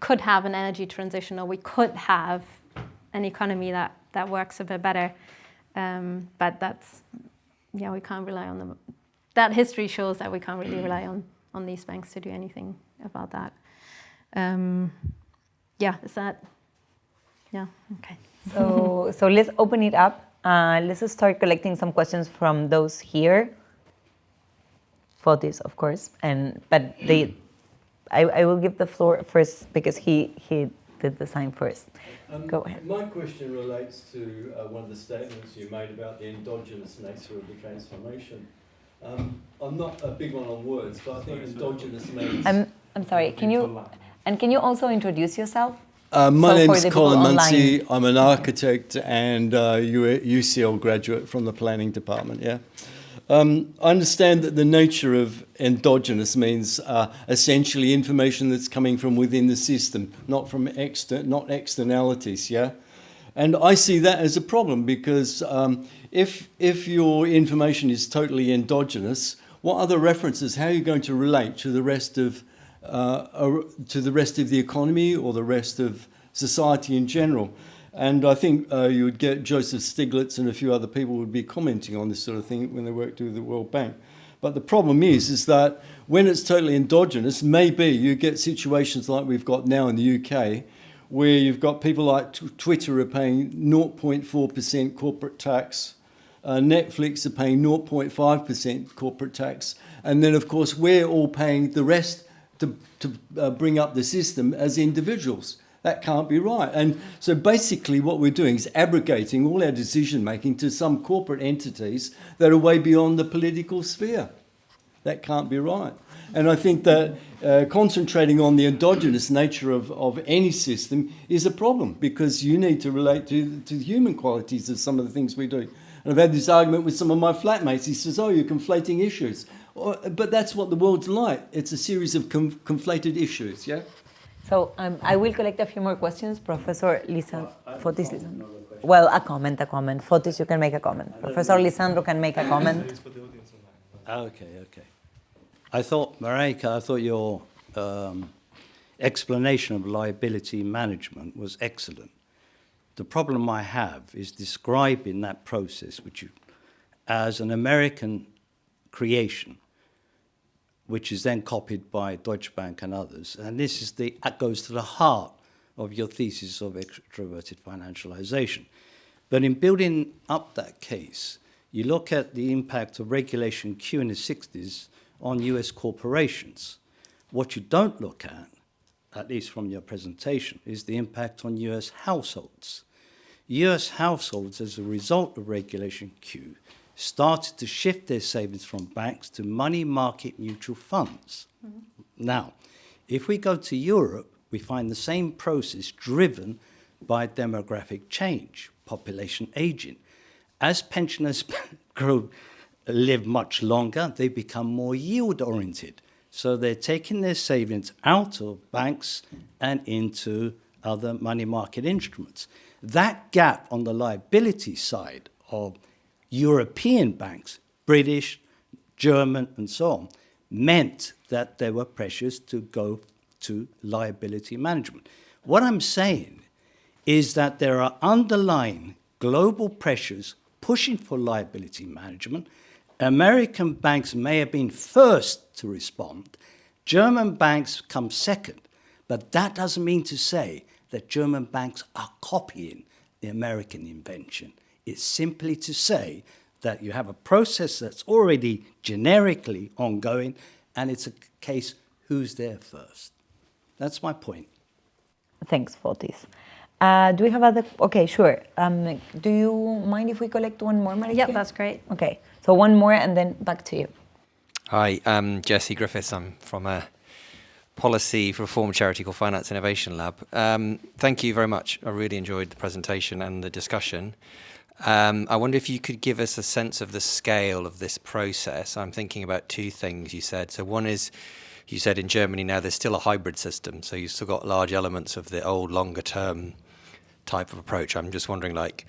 could have an energy transition, or we could have an economy that works a bit better. But we can't rely on them. That history shows that we can't really rely on these banks to do anything about that. Is that? Yeah, okay. So let's open it up. Let's start collecting some questions from those here. Fotis, of course, but I will give the floor first because he did the sign first. Go ahead. My question relates to one of the statements you made about the endogenous nature of the transformation. I'm not a big one on words, but I think endogenous means... I'm sorry, can you also introduce yourself? My name's Colin Munsey. I'm an architect and UCL graduate from the planning department, yeah. I understand that the nature of endogenous means essentially information that's coming from within the system, not from externalities, yeah? And I see that as a problem because if your information is totally endogenous, what other references, how are you going to relate to the rest of the economy or the rest of society in general? And I think you would get Joseph Stiglitz and a few other people would be commenting on this sort of thing when they worked with the World Bank. But the problem is that when it's totally endogenous, maybe you get situations like we've got now in the UK, where you've got people like Twitter are paying 0.4% corporate tax, Netflix are paying 0.5% corporate tax, and then of course we're all paying the rest to bring up the system as individuals. That can't be right. And so basically what we're doing is abrogating all our decision making to some corporate entities that are way beyond the political sphere. That can't be right. And I think that concentrating on the endogenous nature of any system is a problem, because you need to relate to the human qualities of some of the things we do. And I've had this argument with some of my flatmates. He says, oh, you're conflating issues. But that's what the world's like. It's a series of conflated issues, yeah? So I will collect a few more questions. Professor Fotis Lisandro. Well, a comment. Fotis, you can make a comment. Professor Lisandro can make a comment. Okay. I thought your explanation of liability management was excellent. The problem I have is describing that process as an American creation, which is then copied by Deutsche Bank and others. And that goes to the heart of your thesis of extroverted financialization. But in building up that case, you look at the impact of Regulation Q in the 60s on US corporations. What you don't look at least from your presentation, is the impact on US households. US households, as a result of Regulation Q, started to shift their savings from banks to money market mutual funds. Mm-hmm. Now, if we go to Europe, we find the same process driven by demographic change, population aging. As pensioners grow live much longer, they become more yield-oriented. So they're taking their savings out of banks and into other money market instruments. That gap on the liability side of European banks, British, German, and so on, meant that there were pressures to go to liability management. What I'm saying is that there are underlying global pressures pushing for liability management. American banks may have been first to respond. German banks come second. But that doesn't mean to say that German banks are copying the American invention. It's simply to say that you have a process that's already generically ongoing, and it's a case who's there first. That's my point. Thanks for this. Do we have other? Okay, sure. Do you mind if we collect one more, Marika? Yeah, that's great. Okay, so one more and then back to you. Hi, I'm Jesse Griffiths. I'm from a policy reform charity called Finance Innovation Lab. Thank you very much. I really enjoyed the presentation and the discussion. I wonder if you could give us a sense of the scale of this process. I'm thinking about two things you said. So one is, you said in Germany now there's still a hybrid system, so you've still got large elements of the old longer term type of approach. I'm just wondering, like,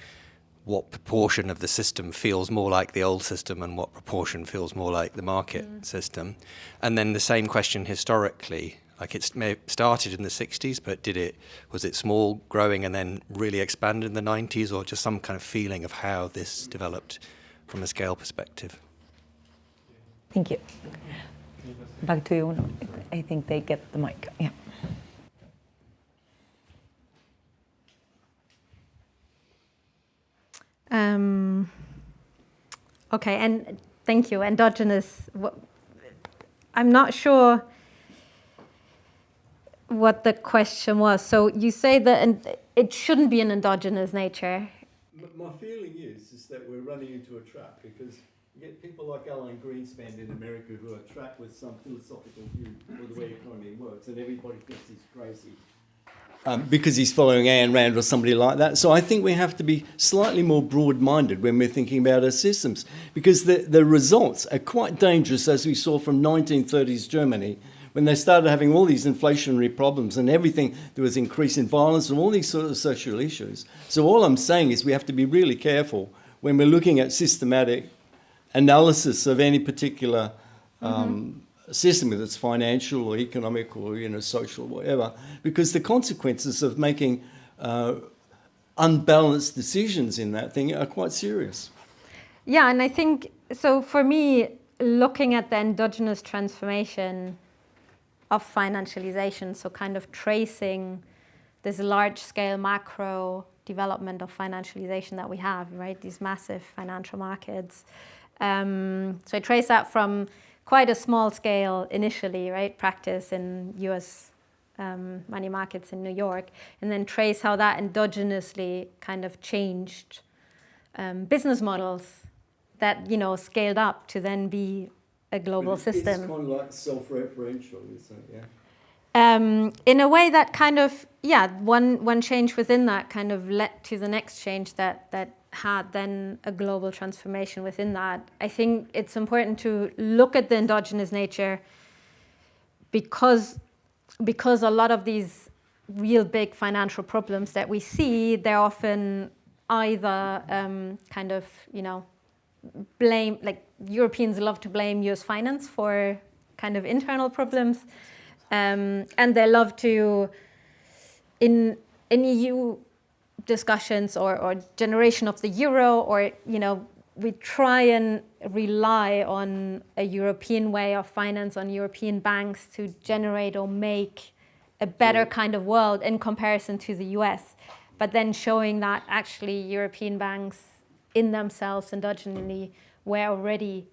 what proportion of the system feels more like the old system and what proportion feels more like the market system. And then the same question historically, like it may have started in the 60s, but was it small, growing, and then really expanded in the 90s, or just some kind of feeling of how this developed from a scale perspective? Thank you. Back to you. I think they get the mic. Yeah. Okay, and thank you. Endogenous. I'm not sure what the question was. So you say that it shouldn't be an endogenous nature. My feeling is that we're running into a trap, because you get people like Alan Greenspan in America who are trapped with some philosophical view of the way economy works, and everybody thinks he's crazy because he's following Ayn Rand or somebody like that. So I think we have to be slightly more broad-minded when we're thinking about our systems, because the results are quite dangerous, as we saw from 1930s Germany, when they started having all these inflationary problems and everything. There was increase in violence and all these sort of social issues. So all I'm saying is we have to be really careful when we're looking at systematic analysis of any particular system, whether it's financial or economic or social, whatever, because the consequences of making unbalanced decisions in that thing are quite serious. Yeah, and I think, so for me, looking at the endogenous transformation of financialization, so kind of tracing this large-scale macro development of financialization that we have, right? These massive financial markets. So I trace that from quite a small scale initially, right? Practice in US money markets in New York, and then trace how that endogenously kind of changed business models that, scaled up to then be a global system. It's kind of like self-referential, isn't it? Yeah. In a way that kind of, one change within that kind of led to the next change that had then a global transformation within that. I think it's important to look at the endogenous nature because a lot of these real big financial problems that we see, they're often either blame, like Europeans love to blame US finance for kind of internal problems, and they love to, in EU discussions or generation of the euro, or we try and rely on a European way of finance, on European banks to generate or make a better kind of world in comparison to the US, but then showing that actually European banks in themselves endogenously were already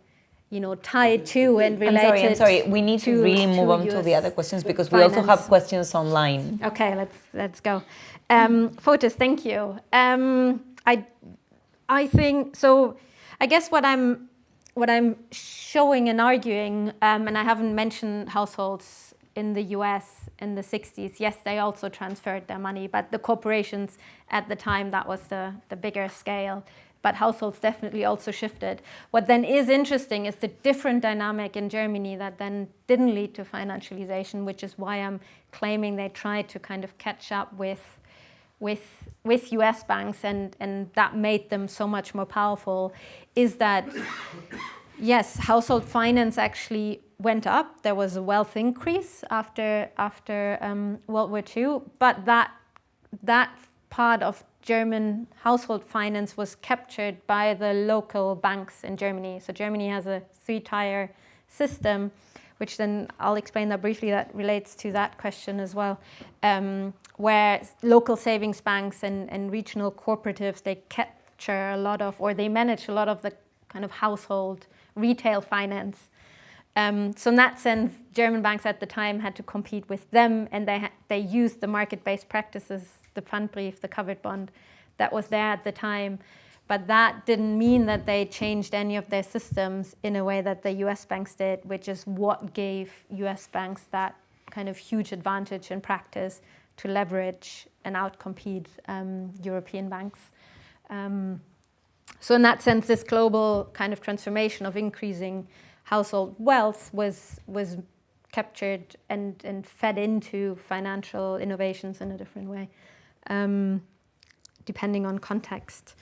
tied to and related. I'm sorry. We need to really move on to the other questions, because we also have questions online. Okay, let's go. Fotis, thank you. I think so. I guess what I'm showing and arguing, and I haven't mentioned households in the US in the 60s. Yes, they also transferred their money, but the corporations at the time, that was the bigger scale. but households definitely also shifted. What then is interesting is the different dynamic in Germany that then didn't lead to financialization, which is why I'm claiming they tried to kind of catch up with US banks, and that made them so much more powerful, is that, yes, household finance actually went up. There was a wealth increase after World War II, but that part of German household finance was captured by the local banks in Germany. So Germany has a 3-tier system, which then I'll explain that briefly, that relates to that question as well, where local savings banks and regional cooperatives, they capture a lot of, or they manage a lot of the kind of household retail finance. So in that sense, German banks at the time had to compete with them, and they used the market-based practices, the Pfandbrief, the covered bond, that was there at the time. But that didn't mean that they changed any of their systems in a way that the US banks did, which is what gave US banks that kind of huge advantage in practice to leverage and outcompete European banks. So in that sense, this global kind of transformation of increasing household wealth was captured and fed into financial innovations in a different way, depending on context.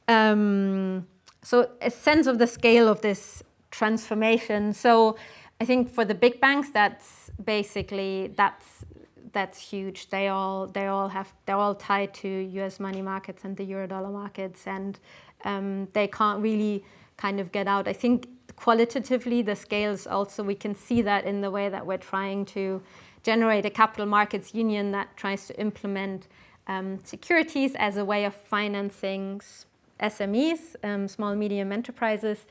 So a sense of the scale of this transformation. So I think for the big banks, that's basically that's huge. They're all tied to US money markets and the Eurodollar markets, and they can't really kind of get out. I think qualitatively the scales also, we can see that in the way that we're trying to generate a capital markets union that tries to implement securities as a way of financing SMEs, small medium enterprises,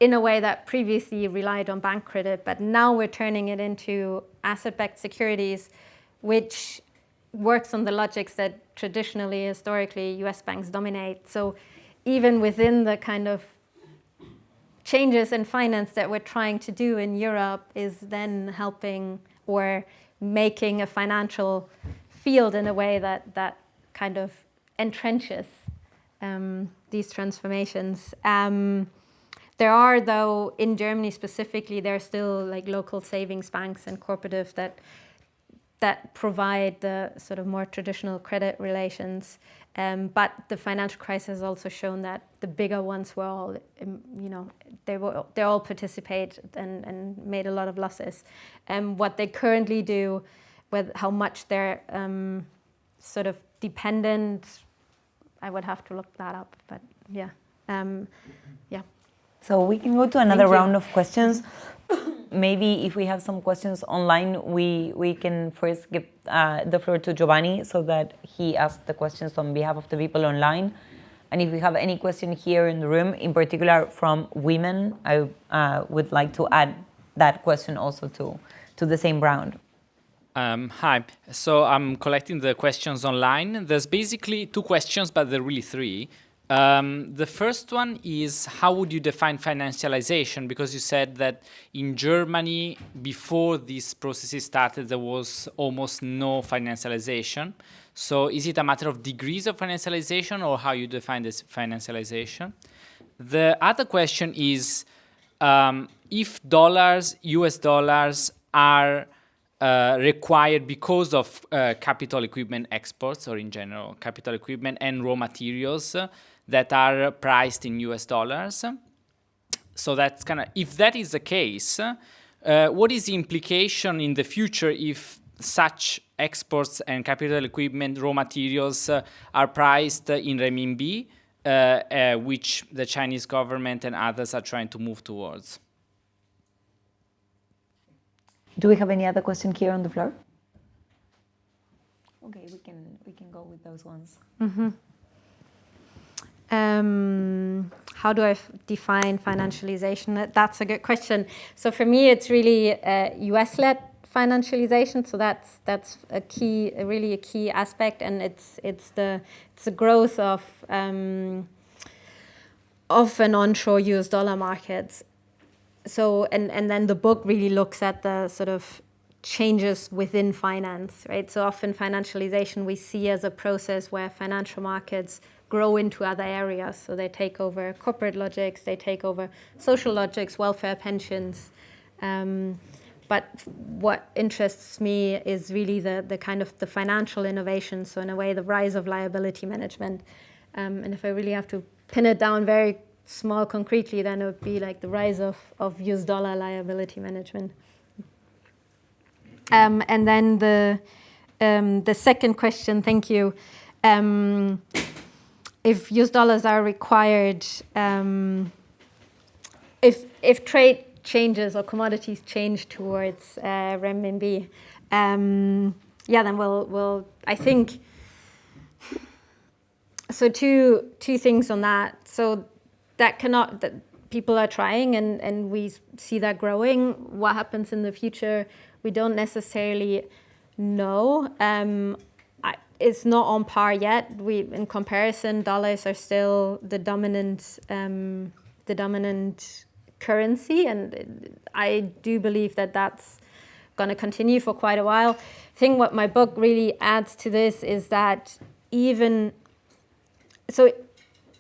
in a way that previously relied on bank credit, but now we're turning it into asset-backed securities, which works on the logics that traditionally, historically, US banks dominate. So even within the kind of changes in finance that we're trying to do in Europe is then helping or making a financial field in a way that kind of entrenches these transformations. There are, though, in Germany specifically, there are still like local savings banks and cooperatives that provide the sort of more traditional credit relations. But the financial crisis has also shown that the bigger ones were all, they all participate and made a lot of losses. What they currently do, with how much they're sort of dependent, I would have to look that up. But yeah. So we can go to another round of questions. Maybe if we have some questions online, we can first give the floor to Giovanni so that he asks the questions on behalf of the people online. And if we have any question here in the room, in particular from women, I would like to add that question also to the same round. Hi. So I'm collecting the questions online. There's basically 2 questions, but there are really 3. The first one is, how would you define financialization? Because you said that in Germany, before these processes started, there was almost no financialization. So is it a matter of degrees of financialization, or how you define this financialization? The other question is, if US dollars are required because of capital equipment exports, or in general, capital equipment and raw materials that are priced in US dollars. So that's if that is the case, what is the implication in the future if such exports and capital equipment raw materials are priced in renminbi, which the Chinese government and others are trying to move towards? Do we have any other question here on the floor? Okay, we can go with those ones. Mm-hmm. How do I define financialization? That's a good question. So for me, it's really US-led financialization. So that's really a key aspect, and it's the growth of an onshore US dollar markets. So and then the book really looks at the sort of changes within finance, right? So often financialization we see as a process where financial markets grow into other areas. So they take over corporate logics, they take over social logics, welfare, pensions. But what interests me is really the kind of the financial innovation. So in a way, the rise of liability management. And if I really have to pin it down very small concretely, then it would be like the rise of US dollar liability management. And then the second question, thank you. If US dollars are required, if trade changes or commodities change towards renminbi, then we'll I think. So two things on that. So that people are trying, and we see that growing. What happens in the future, we don't necessarily know. It's not on par yet. In comparison, dollars are still the dominant currency, and I do believe that that's going to continue for quite a while. I think what my book really adds to this is that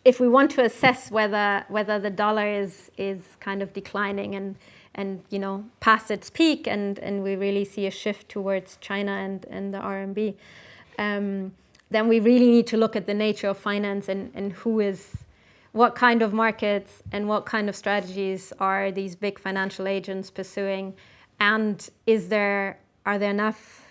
if we want to assess whether the dollar is kind of declining and past its peak, and we really see a shift towards China and the RMB, then we really need to look at the nature of finance and what kind of markets and what kind of strategies are these big financial agents pursuing, and are there enough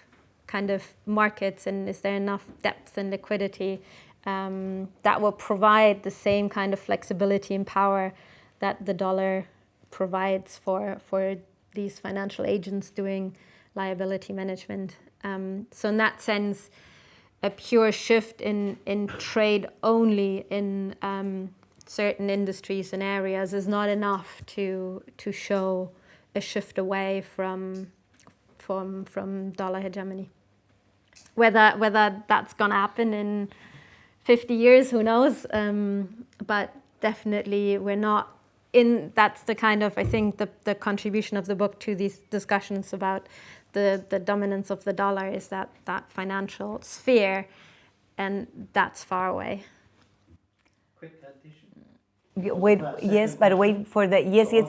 kind of markets, and is there enough depth and liquidity that will provide the same kind of flexibility and power that the dollar provides for these financial agents doing liability management. So in that sense, a pure shift in trade only in certain industries and areas is not enough to show a shift away from dollar hegemony. Whether that's going to happen in 50 years, who knows? But definitely we're not in. That's the kind of, I think, the contribution of the book to these discussions about the dominance of the dollar is that financial sphere, and that's far away. Quick addition. Wait, yes, but wait for the, yes, wait.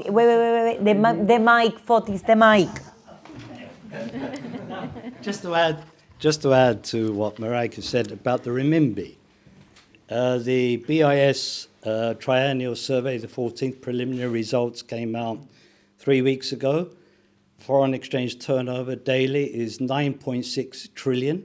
The mic, Fotis, the mic. Just to add to what Marijke said about the renminbi. The BIS triennial survey, the 14th preliminary results came out 3 weeks ago. Foreign exchange turnover daily is 9.6 trillion.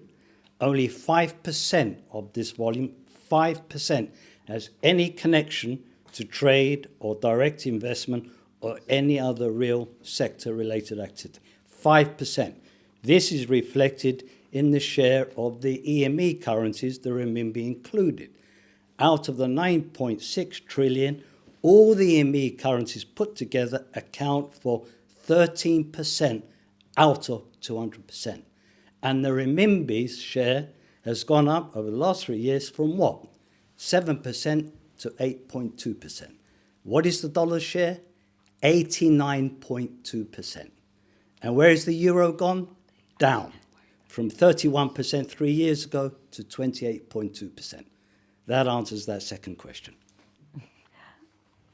Only 5% of this volume, 5%, has any connection to trade or direct investment or any other real sector-related activity. 5%. This is reflected in the share of the EME currencies, the renminbi included. Out of the 9.6 trillion, all the EME currencies put together account for 13% out of 200%. And the renminbi's share has gone up over the last 3 years from what? 7% to 8.2%. What is the dollar's share? 89.2%. And where is the euro gone? Down from 31% 3 years ago to 28.2%. That answers that second question.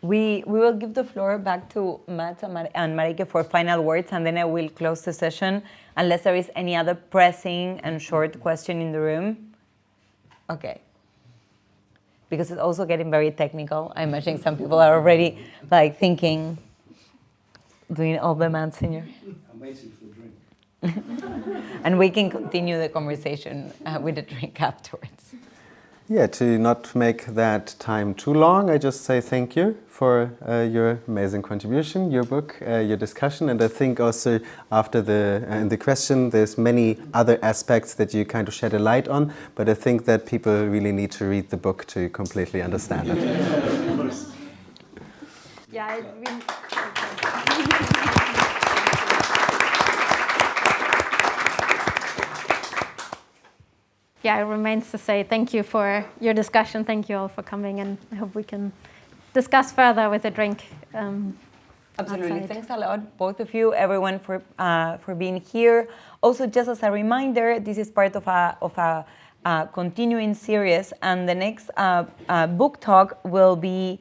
We will give the floor back to Matt and Marijke for final words, and then I will close the session, unless there is any other pressing and short question in the room. Okay. Because it's also getting very technical. I imagine some people are already thinking, doing all the maths in your... I'm waiting for a drink. And we can continue the conversation with a drink afterwards. Yeah, to not make that time too long, I just say thank you for your amazing contribution, your book, your discussion, and I think also after in the question, there's many other aspects that you kind of shed a light on, but I think that people really need to read the book to completely understand it. Yeah, I really... Yeah, it remains to say thank you for your discussion. Thank you all for coming, and I hope we can discuss further with a drink. Absolutely. Outside. Thanks a lot, both of you, everyone, for being here. Also, just as a reminder, this is part of a continuing series, and the next book talk will be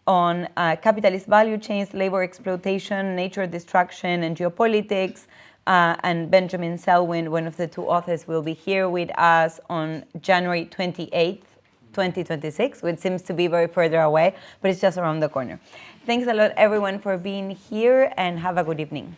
on capitalist value chains, labor exploitation, nature destruction, and geopolitics. And Benjamin Selwyn, one of the two authors, will be here with us on January 28th, 2026, which seems to be very further away, but it's just around the corner. Thanks a lot, everyone, for being here, and have a good evening.